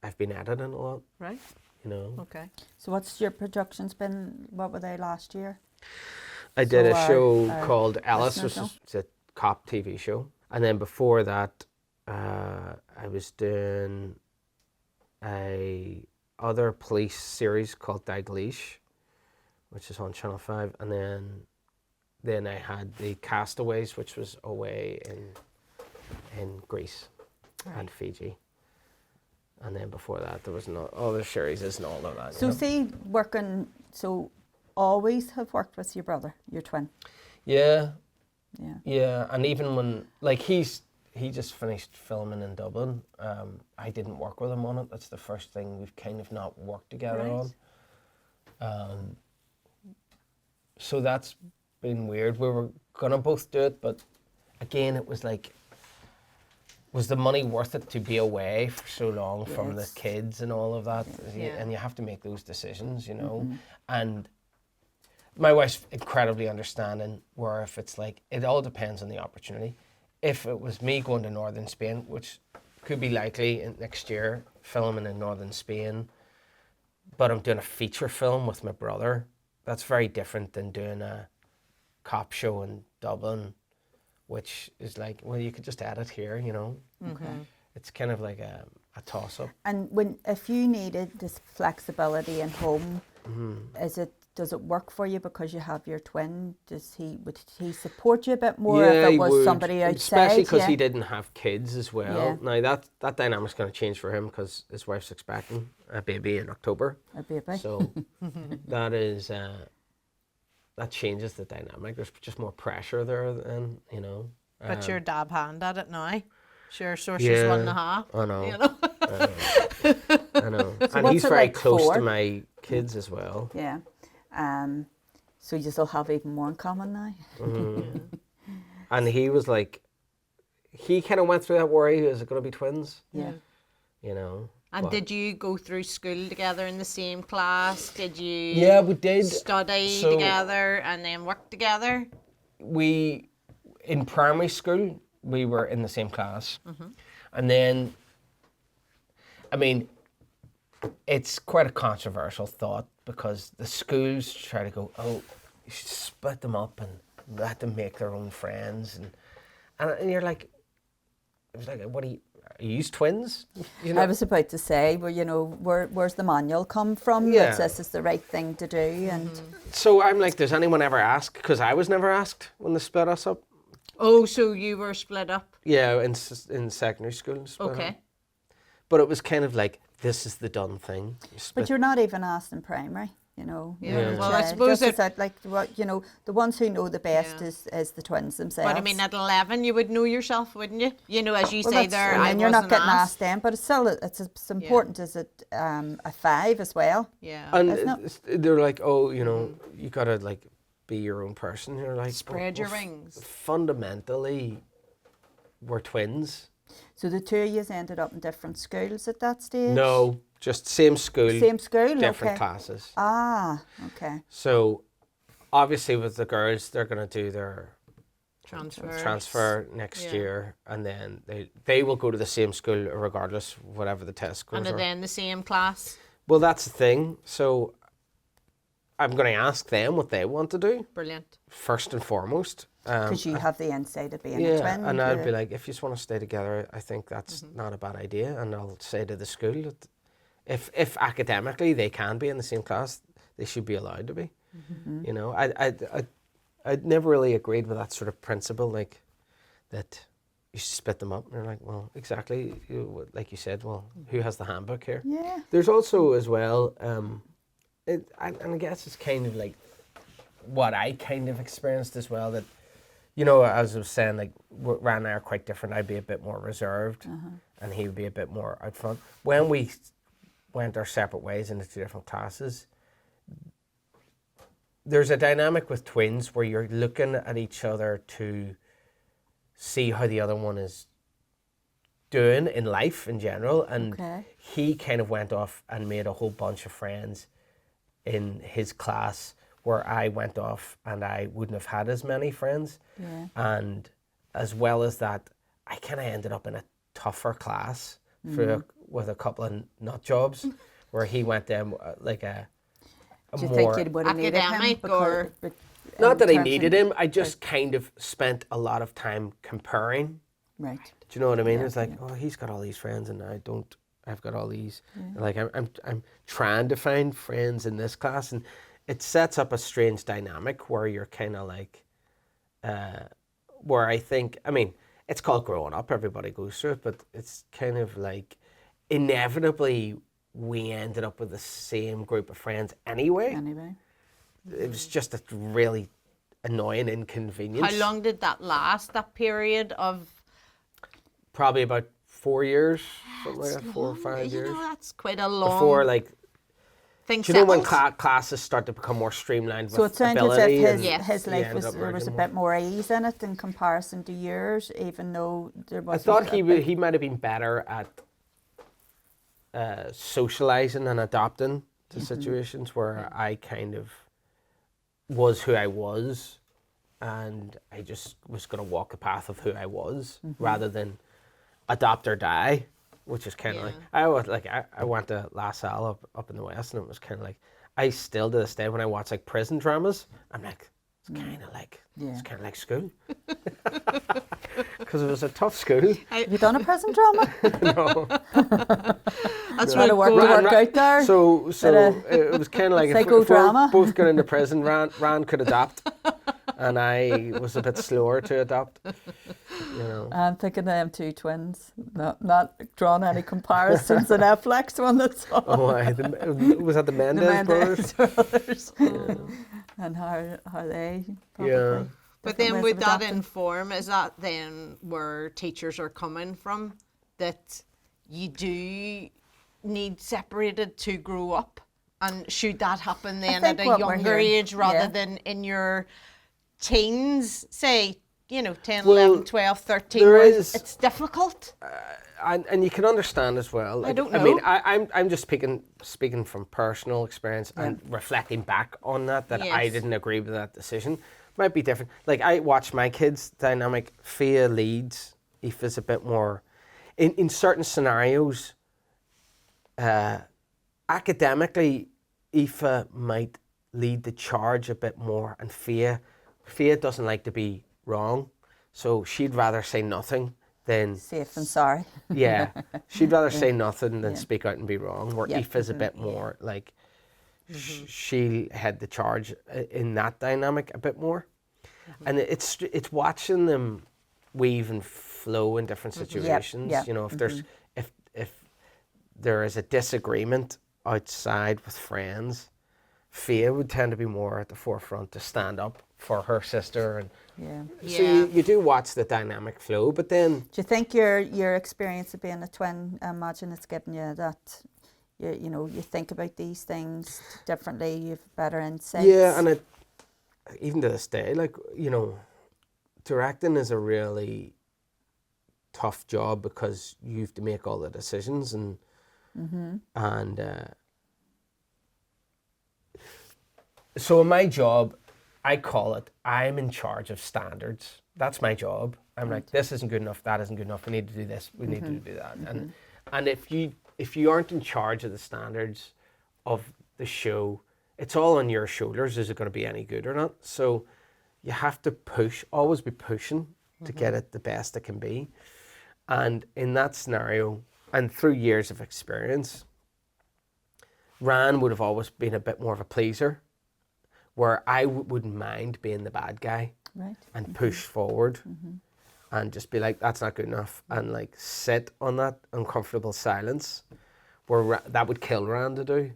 I've been editing a lot. Right. You know, Okay. So what's your productions been? What were they last year? I did So a our- show our called Alice, which listeners is a cop TV show, and then before that, I was doing a other police series called Dalgleish, which is on Channel 5, and then I had the Castaways, which was away in Greece and Fiji. And then before that, there was no other series and all of that. So you know? see, so always have worked with your brother, your twin. Yeah, Yeah. yeah, and even when like he just finished filming in Dublin, I didn't work with him on it. That's the first thing we've kind of not worked together on. So that's been weird. We were gonna both do it, but again, it was like, was the money worth it to be away for so long from the Yes. kids and all of that? Yeah. And you have to make those decisions, you know. And my wife's incredibly understanding, where if it's like, it all depends on the opportunity. If it was me going to northern Spain, which could be likely next year, filming in northern Spain, but I'm doing a feature film with my brother, that's very different than doing a cop show in Dublin, which is like, well, you could just edit here, you know. Okay. It's kind of like a toss-up. And if you needed this flexibility in home, does it work for you because you have your twin? Would he support you a bit more if he it was would, somebody outside? especially because yeah. he didn't have kids as well. Yeah. Now that dynamic's going to change for him because his wife's expecting a baby in October. A baby. So that is that changes the dynamic. There's just more pressure there, then, you know. But your dab hand at it now. Sure, source Yeah, is 1.5. I know. You know? I know. And what's he's it very like close for? to my kids as well. Yeah. So you still have even more in common now. And he was like, he kind of went through that worry. Is it going to be twins? Yeah. You know. And did you go through school together in the same class? Did you Yeah, we did. study So together and then work together? we, in primary school, we were in the same class. And then, I mean, it's quite a controversial thought because the schools try to go, oh, you should split them up and let them make their own friends. And you're like, it was like, what are you twins? You know? I was about to say, well, you know, where's the manual come from? Yeah. That this is the right thing to do, and So I'm like, does anyone ever ask? Because I was never asked when they split us up. Oh, so you were split up? Yeah, in secondary school. Split Okay. up. But it was kind of like, this is the done thing. You split- but you're not even asked in primary. You know, Yeah. Yeah. Well, I suppose just it. as that, like what you know, the ones who know the best Yeah. is the twins themselves. But I mean, at 11, you would know yourself, wouldn't you? You know, as you Well, say that's- there, and I then you're not wasn't getting asked. asked then, but it's still it's important as a 5 as well. Yeah. And Isn't it? they're like, oh, you know, you gotta like be your own person. You're like, Spread your well, wings. Fundamentally, we're twins. So the two of you ended up in different schools at that stage. No, just same school, Same school. different okay. classes. Ah, okay. So, obviously, with the girls, they're gonna do their transfer next Yeah. year, and then they will go to the same school regardless, whatever the test scores And are. then the same class. Well, that's the thing. So, I'm going to ask them what they want to do Brilliant. first and foremost. Because you have the insight of being a Yeah, twin. and I'd be the- like, if you just want to stay together, I think that's not a bad idea. And I'll say to the school that if academically they can be in the same class, they should be allowed to be. You know, I'd never really agreed with that sort of principle, like that you should split them up. And they're like, well, exactly, like you said, well, who has the handbook here? Yeah. There's also as well, and I guess it's kind of like what I kind of experienced as well, that, you know, as I was saying, like, Ryan and I are quite different. I'd be a bit more reserved, and he would be a bit more out front. When we went our separate ways into 2 different classes, there's a dynamic with twins where you're looking at each other to see how the other one is doing in life in general. And Okay. he kind of went off and made a whole bunch of friends in his class, where I went off and I wouldn't have had as many friends. Yeah. And as well as that, I kind of ended up in a tougher class with a couple of nut jobs, where he went in like a Do you more... think you would have needed him? Academic because- or- but Not in that I terms of- needed him, I just kind of spent a lot of time comparing. Right. Do you know what I mean? Yeah, It's like, oh, he's got all these friends and I don't. I've got all these. Like I'm trying to find friends in this class, and it sets up a strange dynamic where you're kind of like, where I think, I mean, it's called growing up. Everybody goes through it, but it's kind of like inevitably we ended up with the same group of friends anyway. Anyway. It was just a really annoying inconvenience. How long did that last, that period of... Probably about 4 years, something like that, 4 or 5 You years. know, that's quite a long... Before, like, things do you know when settled. classes start to become more streamlined So with it sounds as ability? if and Yes. his you life ended was up there was a merging bit more ease in it in comparison to yours, even though there I was. thought he might have been better at socializing and adapting to situations where I kind of was who I was, and I just was going to walk the path of who I was rather than adapt or die, which is kind of like I went to La Salle up in the West, and it was kind of like, I still to this day when I watch like prison dramas, I'm like, it's kind of like it's kind of like school, because it was a tough school. Have you done a prison drama? No. That's Lot what of work to going- work out there. So Bit it was kind of like if we psychodrama. both got into prison, Ran could adapt, and I was a bit slower to adapt. You know. I'm thinking of them 2 twins. Not drawn any comparisons. The Netflix one that's on. Oh, was that the Mendez brothers? brothers. And how they probably. Yeah. But different then ways would of that adapting. inform, is that then where teachers are coming from, that you do need separated to grow up? And should that happen then at think a what we're younger hearing- age rather yeah. than in your teens, say, 10, Well, 11, 12, 13, there where is- it's difficult. And you can understand as well. Like, don't I mean, know. I'm just speaking from personal experience and reflecting back on that I Yes. didn't agree with that decision. Might be different. Like I watch my kids' dynamic. Fia leads. Aoife's a bit more. In certain scenarios, academically, Aoife might lead the charge a bit more, and Fia doesn't like to be wrong, so she'd rather say nothing than Safe and sorry. yeah, she'd rather say nothing than speak out and be wrong. Where Yeah. Aoife's a bit more like she'll head the charge in that dynamic a bit more, and it's watching them weave and flow in different situations. yeah. You know, if there's if there is a disagreement outside with friends, Fia would tend to be more at the forefront to stand up for her sister, and so Yeah. you do watch the dynamic flow, but then. Do you think your experience of being a twin, I imagine it's given you that, you think about these things differently, you have better insights? Yeah, and even to this day, like, directing is a really tough job because you have to make all the decisions and so in my job, I call it, I'm in charge of standards. That's my job. I'm like, this isn't good enough, that isn't good enough, we need to do this, we need to do that. And if you aren't in charge of the standards of the show, it's all on your shoulders. Is it going to be any good or not? So you have to push, always be pushing to get it the best it can be. And in that scenario, and through years of experience, Ran would have always been a bit more of a pleaser, where I wouldn't mind being the bad guy and push forward and just be like, that's not good enough, and like sit on that uncomfortable silence, where that would kill Ran to do.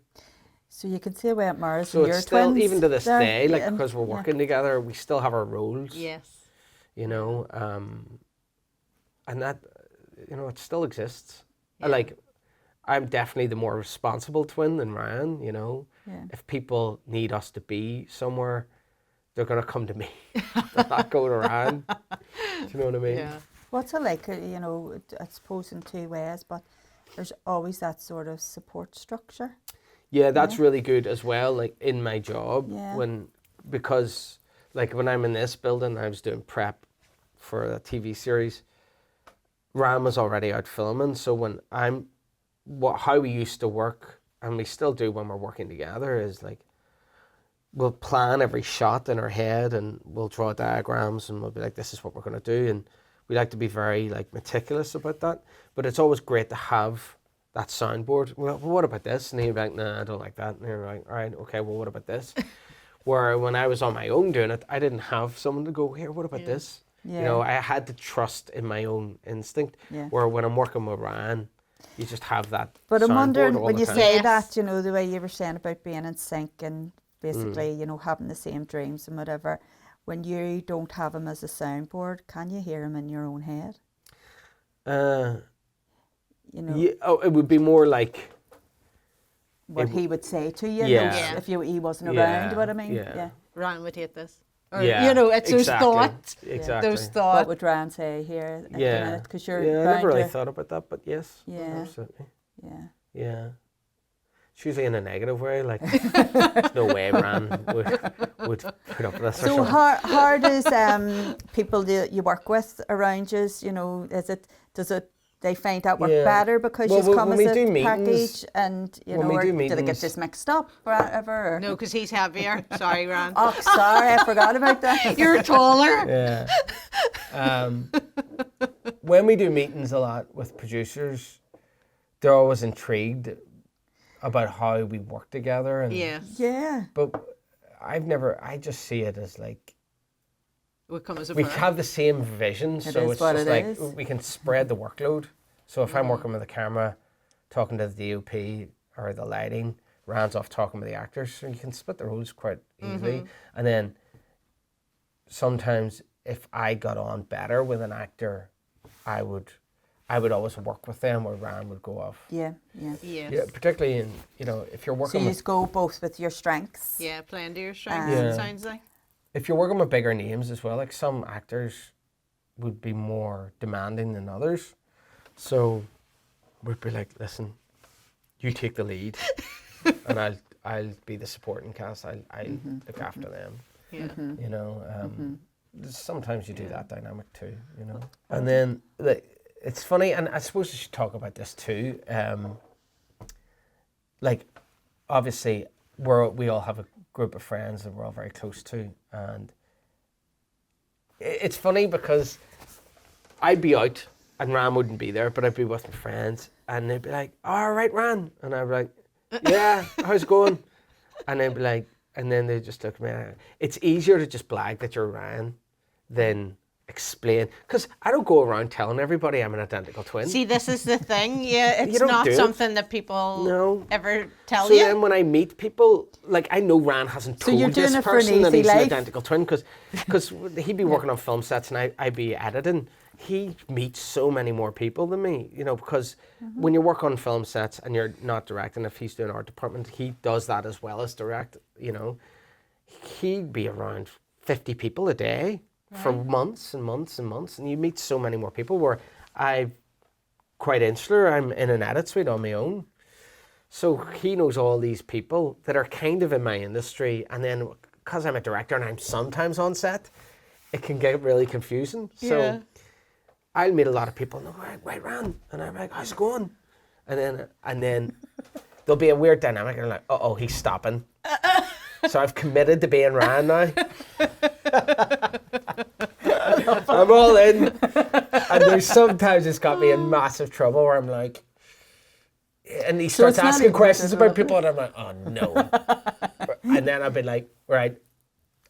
So you can see where it Mars So and it's your still, twins even to this there, day, like, yeah, because we're working together, we still have our roles. Yes. And that, it still exists. Like, I'm definitely the more responsible twin than Ryan, Yeah. If people need us to be somewhere, they're going to come to me. They're not going to Ryan. Do you know what I mean? Yeah. What's it like, I suppose in two ways, but there's always that sort of support structure. Yeah, that's really good as well, like in my job, Yeah. because like when I'm in this building, I was doing prep for a TV series. Ram was already out filming, so when how we used to work, and we still do when we're working together, is like we'll plan every shot in our head and we'll draw diagrams and we'll be like, this is what we're going to do, and we like to be very like meticulous about that. But it's always great to have that soundboard. Well, what about this? And he'd be like, nah, I don't like that. And you're like, all right, okay, well, what about this? Where when I was on my own doing it, I didn't have someone to go, here, what about this? Yeah. I had to trust in my own instinct. Yeah. Where when I'm working with Ryan, you just have that But I'm soundboard wondering, all when the you time. say Yes. that, the way you were saying about being in sync and basically, having the same dreams and whatever, when you don't have him as a soundboard, can you hear him in your own head? Yeah, it would be more like What he would say to you Yeah. if he wasn't Yeah, around, you know what I mean? yeah. Ryan would hate this. Or, Yeah, it's those exactly, thoughts. exactly. Those What thoughts. would Ryan say here at the Yeah, minute? Because you're I bound never really to- thought about that, but yes, Yeah. absolutely. Yeah. Yeah. It's usually in a negative way, like there's no way Ran would put up with this or So something. how does people that you work with around you, they find that work Yeah. better because Well, you come when as we a do meetings- package and, when we or do do they get meetings- this mixed up or whatever? Or? No, because he's heavier. Sorry, Ryan. Oh, sorry, I forgot about that. You're taller. Yeah. When we do meetings a lot with producers, they're always intrigued about how we work together. And, Yes. Yeah. But I just see it as like, We come as a we pair. have the same vision, so is it's what just it like is. we can spread the workload. So if I'm working with the camera, talking to the DOP or the lighting, Rand's off talking with the actors, so you can split the roles quite easily. And then sometimes if I got on better with an actor, I would always work with them, where Rand would go off. Yeah, yeah. Yes. Yeah, particularly in if you're So working you with just go both with your strengths. Yeah, playing to your strengths, Yeah. it sounds like. if you're working with bigger names as well, like some actors would be more demanding than others. So we'd be like, listen, you take the lead, and I'll be the supporting cast. I'll look after them. Yeah. You know, sometimes you do that dynamic too. You know, and then it's funny, and I suppose we should talk about this too. Like, obviously, we all have a group of friends that we're all very close to, and it's funny because I'd be out and Ran wouldn't be there, but I'd be with my friends, and they'd be like, "All right, Ran," and I'd be like, "Yeah, how's it going?" And they'd be like, and then they just look at me. It's easier to just blag that you're Ryan than explain, because I don't go around telling everybody I'm an identical twin. See, this is the thing. Yeah, it's don't not do it. something that people ever tell So you. then when I meet people, like, I know Ran hasn't So you're told doing this it for an person that easy he's an life? identical twin, because he'd be working on film sets and I'd be editing. He meets so many more people than me, you know, because when you work on film sets and you're not directing, if he's doing art department, he does that as well as direct, you know. He'd be around 50 people a day for months and months and months, and you meet so many more people, where I'm quite insular. I'm in an edit suite on my own. So he knows all these people that are kind of in my industry, and then because I'm a director and I'm sometimes on set, it can get really confusing. So I'll meet a lot of people and they'll go, "Right, Ran," and I'm like, "How's it going?" And then there'll be a weird dynamic, and I'm like, "Uh-oh, he's stopping." So I've committed to being Ran now. I'm all in. And there's sometimes it's got me in massive trouble where I'm like, and he starts asking questions about people, and I'm like, "Oh no." And then I've been like, "Right,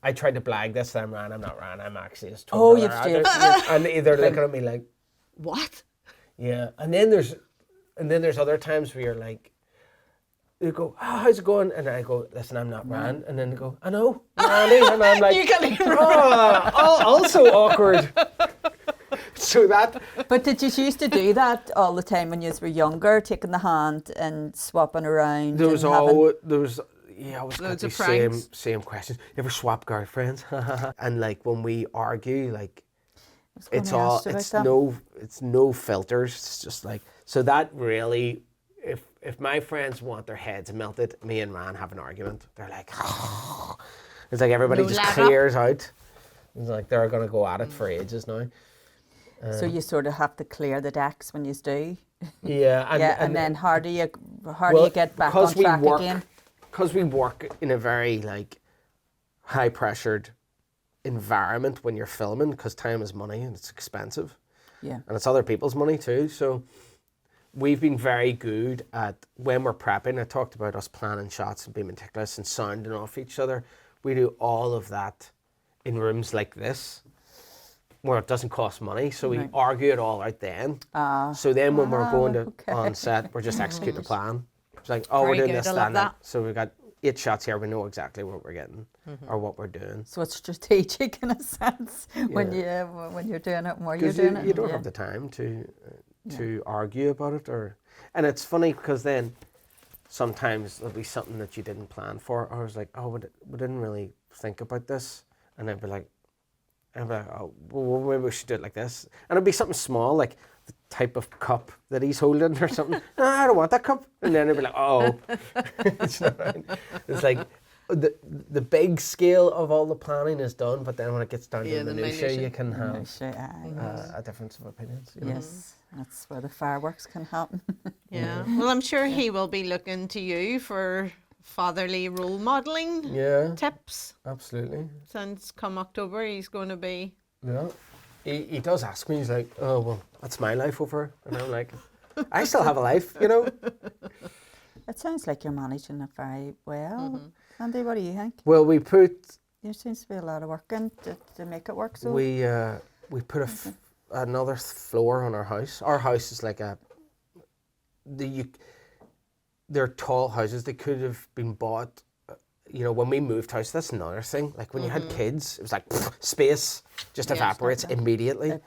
I tried to blag this, then Ran, I'm not Ran, I'm actually his twin brother." And they're looking at me like, What? yeah. And then there's other times where you're like, they go, "Oh, how's it going?" And I go, "Listen, I'm not Ran." And then they go, "I know, Randy." And I'm like, You can't even also awkward. So that. But did you used to do that all the time when you were younger, taking the hand and swapping around? There was and having... I always got Loads of these pranks. same questions. You ever swap girlfriends? And like when we argue, like it's no filters. It's just like, so that really, if my friends want their heads melted, me and Ran have an argument. They're like, it's like everybody No just lag clears out. It's like they're gonna go at it for ages now. So you sort of have to clear the decks when you do. Yeah, And then how do you get back because on track again? Because we work in a very like high pressured environment when you're filming, because time is money and it's expensive. Yeah. And it's other people's money too. So we've been very good at, when we're prepping, I talked about us planning shots and being meticulous and sounding off each other. We do all of that in rooms like this, where it doesn't cost money, so we argue it all out then. So then when we're going to on set, we're just executing a plan. It's like, oh, Very we're doing good, this, I that, love and that. that. So we've got 8 shots here, we know exactly what we're getting or what we're doing. So it's strategic in a sense when you're doing it and where you're doing it. You don't have the time to argue about it, and it's funny because then sometimes there'll be something that you didn't plan for. I was like, oh, we didn't really think about this, and I'd be like, oh, well, maybe we should do it like this. And it'd be something small, like the type of cup that he's holding or something. No, I don't want that cup. And then it'd be like, oh. It's like the big scale of all the planning is done, but then when it gets down to the minutiae, you can have a difference of opinions. You know? Yes, that's where the fireworks can happen. Yeah. Well, I'm sure he will be looking to you for fatherly role modelling tips. Absolutely. Since come October, he's going to be... Yeah. He does ask me, he's like, oh, well, that's my life over. And I'm like, I still have a life, you know? It sounds like you're managing it very well. Andy, what do you think? Well, we put... There seems to be a lot of work in to make it work. So We put another floor on our house. Our house is like they're tall houses. They could have been bought, you know, when we moved house. That's another thing. Like when you had kids, it was like space just evaporates immediately.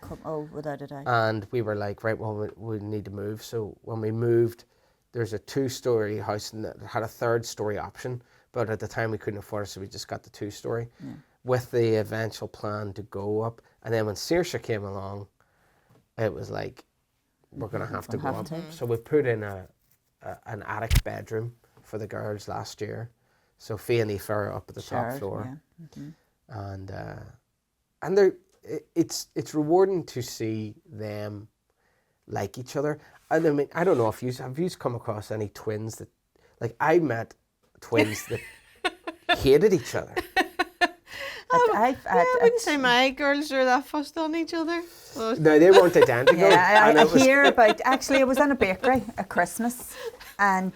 Without a doubt. And we were like, right, well, we need to move. So when we moved, there's a 2-story house and it had a 3rd-story option. But at the time we couldn't afford it, so we just got the 2-story. With the eventual plan to go up, And then when Saoirse came along, it was like, we're going to have to go up. So we put in an attic bedroom for the girls last year. So Fia and Aoife are up at the top floor. Yeah. And they're, it's rewarding to see them like each other. And I mean, I don't know if have you come across any twins that, like, I met twins that hated each other. I wouldn't say my girls are that fussed on each other. No, they weren't identical. Yeah, I hear about, actually I was in a bakery at Christmas, and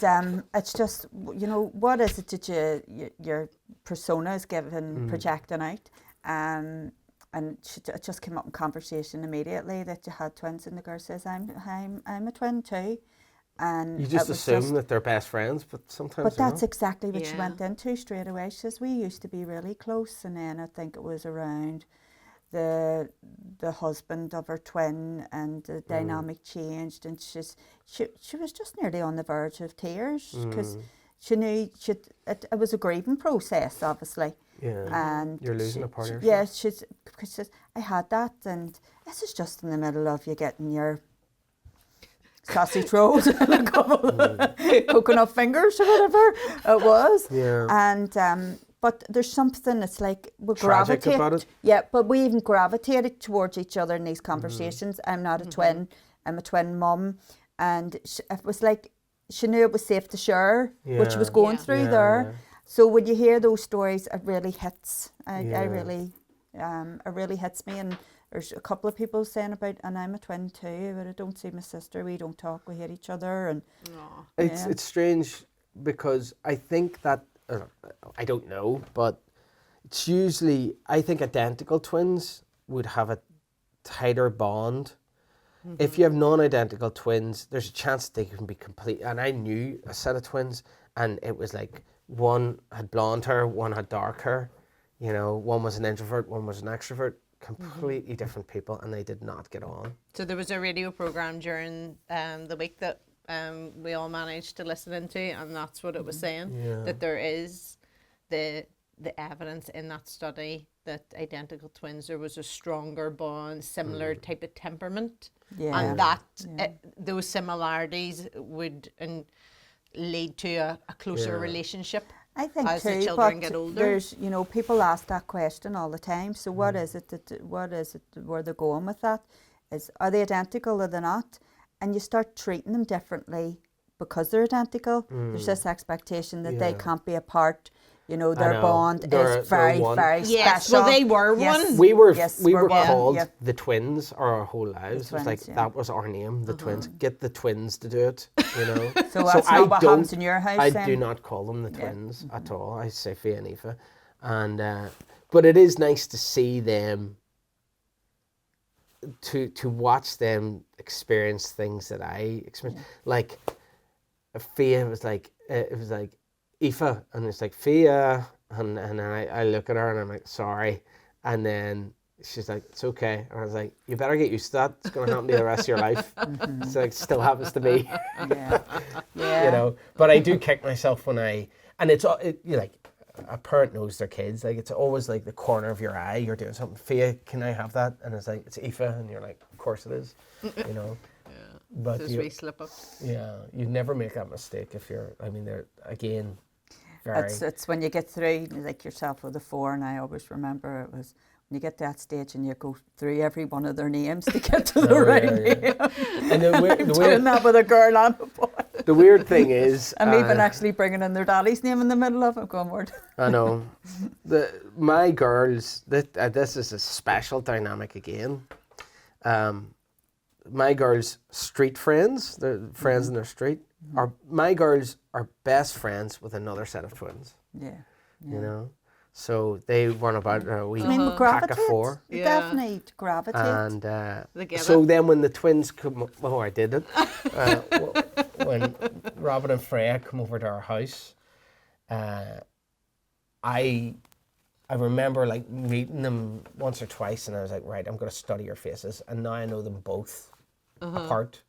it's just, you know, what is it that your persona is given, projecting out, and it just came up in conversation immediately that you had twins, and the girl says, I'm a twin too. And you just assume that they're best friends, but sometimes But that's not. exactly what she went into straight away. She says, we used to be really close, and then I think it was around the husband of her twin, and the dynamic changed, and she was just nearly on the verge of tears, because she knew it was a grieving process, obviously. Yeah, and you're losing a part of yourself. Yeah, because she says, I had that, and this is just in the middle of you getting your sausage rolls and a couple of coconut fingers or whatever it was. Yeah. And but there's something that's like we tragic gravitate. about it. Yeah, but we even gravitated towards each other in these conversations. I'm not a twin. I'm a twin mum, and it was like she knew it was safe to share what she was going through there. So when you hear those stories, it really hits. It really hits me. And there's a couple of people saying about, and I'm a twin too, but I don't see my sister. We don't talk. We hate each other. And it's strange, because I think that I don't know, but it's usually, I think identical twins would have a tighter bond. If you have non-identical twins, there's a chance they can be complete. And I knew a set of twins, and it was like one had blonde hair, one had dark hair. You know, one was an introvert, one was an extrovert. Completely different people, and they did not get on. So there was a radio program during the week that we all managed to listen into, and that's what it was saying, that there is the evidence in that study that identical twins, there was a stronger bond, similar type of temperament, and that those similarities would lead to a closer relationship. I think as too, the children but get older. There's, you know, people ask that question all the time. So what is it where they're going with that? Are they identical or they're not? And you start treating them differently because they're identical. There's this expectation that they can't be apart. You know, their bond is very, very special. Well, they were one. We were we're called one. the twins our whole lives. It was like that was our name, the twins. Get the twins to do it, you know. So that's not what happens in your house. I then? do not call them the twins at all. I say Fia and Aoife, and but it is nice to see them, to watch them experience things that I experienced. Like Fia was like, it was like Aoife, and it's like Fia, and then I look at her and I'm like, sorry, and then she's like, it's okay, and I was like, you better get used to that. It's going to happen to you the rest of your life. It's like, still happens to me. You know. But I do kick myself when and it's you like, a parent knows their kids. Like, it's always like the corner of your eye. You're doing something. Fia, can I have that? And it's like, it's Aoife, and you're like, of course it is. You know. But Just we slip up. Yeah, you never make that mistake if you're. I mean, they're again. It's when you get through, like yourself with the 4, and I always remember it was when you get to that stage and you go through every one of their names to get to the right name. And doing that with a girl and a boy. The weird thing is, I'm even actually bringing in their daddy's name in the middle of it. Going word. I know, my girls. This is a special dynamic again. My girls' street friends, they're friends in their street. My girls are best friends with another set of twins. You know, so they run about we pack of 4. You definitely gravitate. And so then when the twins come, I did it. When Robin and Freya come over to our house, I remember like meeting them once or twice, and I was like, right, I'm going to study your faces, and now I know them both apart.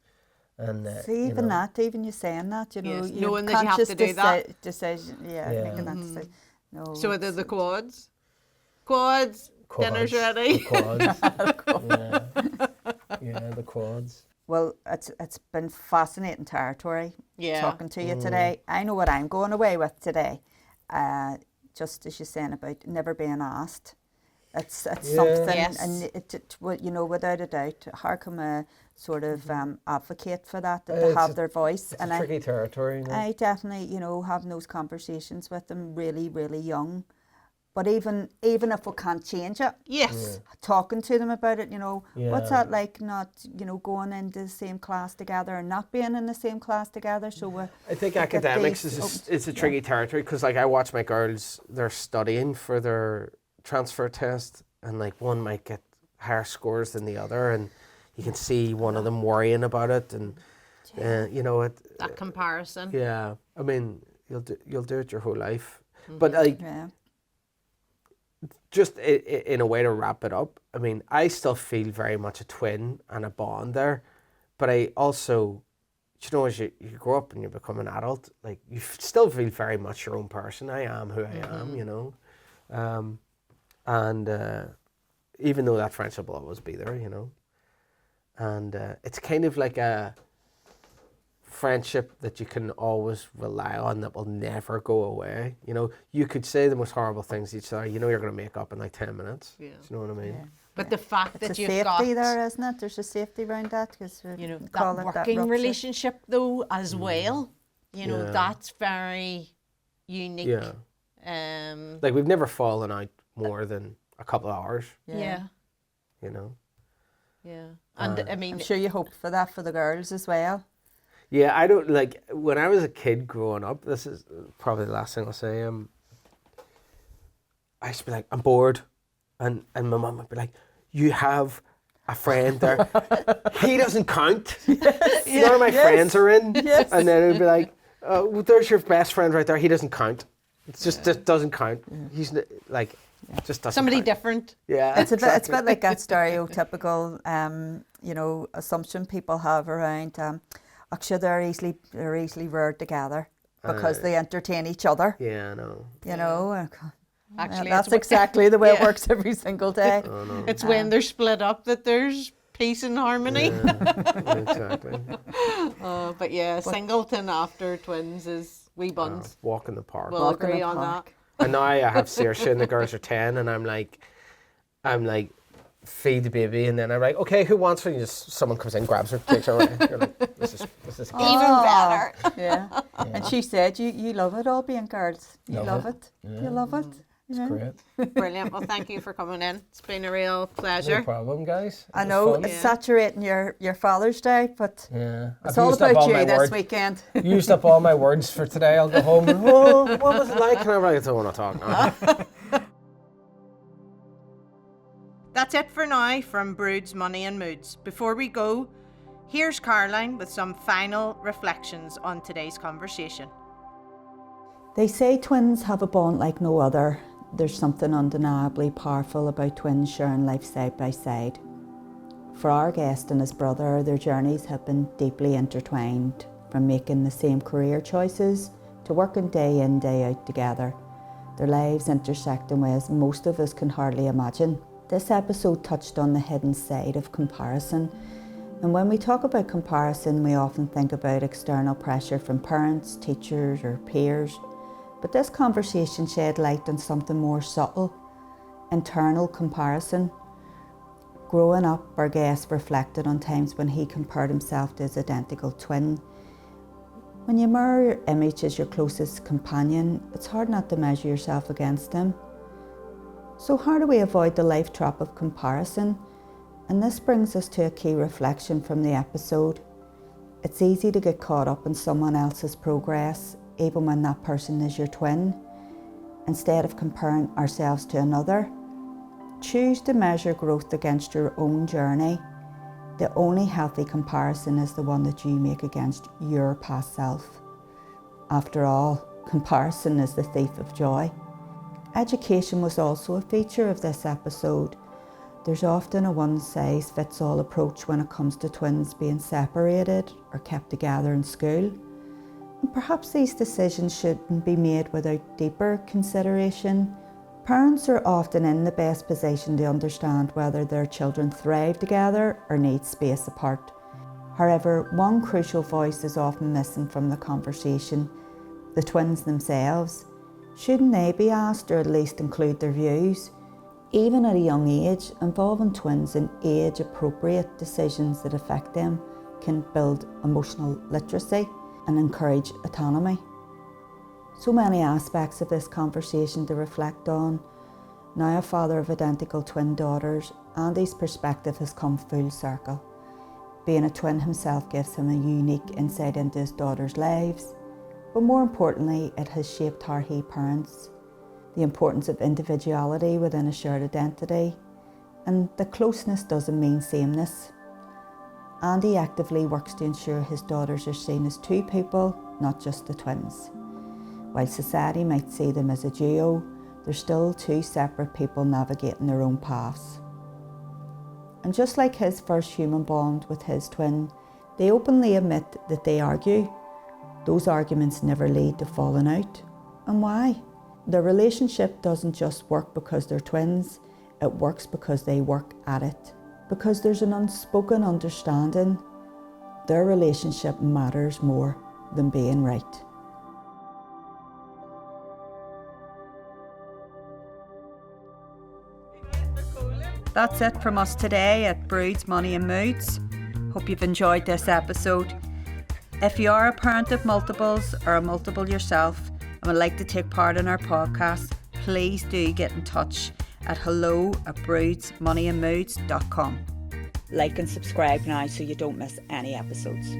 And see, even that, even you saying that, you know, knowing that you have to do that decision, making that decision. No. So are they the quads? Quads dinner's ready. The quads. Yeah, the quads. Well, it's been fascinating territory Yeah. talking to you today. I know what I'm going away with today. Just as you're saying about never being asked. It's something, Yes. and you know, without a doubt, how come a sort of advocate for that to have their voice? It's a tricky territory. You know? I definitely, you know, having those conversations with them really, really young. But even if we can't change it, Yes. talking to them about it, you know, what's Yeah. that like? Not, you know, going into the same class together and not being in the same class together. So I think get academics these is a tricky territory because, like, I watch my girls; they're studying for their transfer test, and like one might get higher scores than the other, and you can see one of them worrying about it, and you know it. That comparison. Yeah, I mean, you'll do it your whole life, but like. Yeah. Just in a way to wrap it up, I mean, I still feel very much a twin and a bond there, but I also, you know, as you grow up and you become an adult, like you still feel very much your own person. I am who I am, you know, and even though that friendship will always be there, you know, and it's kind of like a friendship that you can always rely on that will never go away. You know, you could say the most horrible things to each other. You know, you're going to make up in like 10 minutes. Yeah. Do you know what I mean? Yeah. But the fact It's that a you've safety got, there, isn't it? There's a safety around that because you know, call that it working rupture. relationship though as well. You know, Yeah. that's very unique. Yeah. Like we've never fallen out more than a couple of hours, Yeah. you know? Yeah. And I mean, I'm sure you hope for that for the girls as well. Yeah, I don't, like, when I was a kid growing up, this is probably the last thing I'll say, I used to be like, I'm bored, and my mum would be like, you have a friend there, he doesn't count, none of my friends are in, and then it'd be like, oh, well, there's your best friend right there, he doesn't count, it's just doesn't count, he's like, just doesn't somebody count. different. Yeah, It's a bit like that stereotypical, you know, assumption people have around. Actually, they're easily reared together because they entertain each other. Yeah, I know. You know, Actually, that's it's, exactly the way it yeah. works every single day. Oh, no. it's when they're split up that there's peace and harmony. Yeah, exactly. But yeah, singleton after twins is wee buns. Walk in the park. We'll Walk in agree the on park. that. And now I have Saoirse and the girls are 10 and I'm like, feed the baby and then I'm like, okay, who wants her? And just someone comes in, grabs her, takes her away. You're like, this is Even Oh, better. Yeah. And she said, you love it all being girls. You love it. You love it. Yeah. great. Brilliant. Well, thank you for coming in. It's been a real pleasure. No problem, guys. I It was know fun. it's saturating your Father's Day, but Yeah. it's I've all used up about all you my this words. weekend. Used up all my words for today. I'll go home and, oh, what was it like? And I'm like, I don't want to talk now. That's it for now from Broods, Money and Moods. Before we go, here's Caroline with some final reflections on today's conversation. They say twins have a bond like no other. There's something undeniably powerful about twins sharing life side by side. For our guest and his brother, their journeys have been deeply intertwined, from making the same career choices to working day in, day out together. Their lives intersect in ways most of us can hardly imagine. This episode touched on the hidden side of comparison. And when we talk about comparison, we often think about external pressure from parents, teachers, or peers. But this conversation shed light on something more subtle, internal comparison. Growing up, our guest reflected on times when he compared himself to his identical twin. When you mirror your image as your closest companion, it's hard not to measure yourself against him. So how do we avoid the life trap of comparison? And this brings us to a key reflection from the episode. It's easy to get caught up in someone else's progress, even when that person is your twin. Instead of comparing ourselves to another, choose to measure growth against your own journey. The only healthy comparison is the one that you make against your past self. After all, comparison is the thief of joy. Education was also a feature of this episode. There's often a one-size-fits-all approach when it comes to twins being separated or kept together in school. And perhaps these decisions shouldn't be made without deeper consideration. Parents are often in the best position to understand whether their children thrive together or need space apart. However, one crucial voice is often missing from the conversation: the twins themselves. Shouldn't they be asked, or at least include their views? Even at a young age, involving twins in age-appropriate decisions that affect them can build emotional literacy and encourage autonomy. So many aspects of this conversation to reflect on. Now a father of identical twin daughters, Andy's perspective has come full circle. Being a twin himself gives him a unique insight into his daughters' lives, but more importantly, it has shaped how he parents, the importance of individuality within a shared identity, and that closeness doesn't mean sameness. Andy actively works to ensure his daughters are seen as two people, not just the twins. While society might see them as a duo, they're still two separate people navigating their own paths. And just like his first human bond with his twin, they openly admit that they argue. Those arguments never lead to falling out. And why? Their relationship doesn't just work because they're twins, it works because they work at it. Because there's an unspoken understanding, their relationship matters more than being right. That's it from us today at Broods, Money and Moods. Hope you've enjoyed this episode. If you are a parent of multiples or a multiple yourself and would like to take part in our podcast, please do get in touch at hello@broodsmoneyandmoods.com. Like and subscribe now so you don't miss any episodes.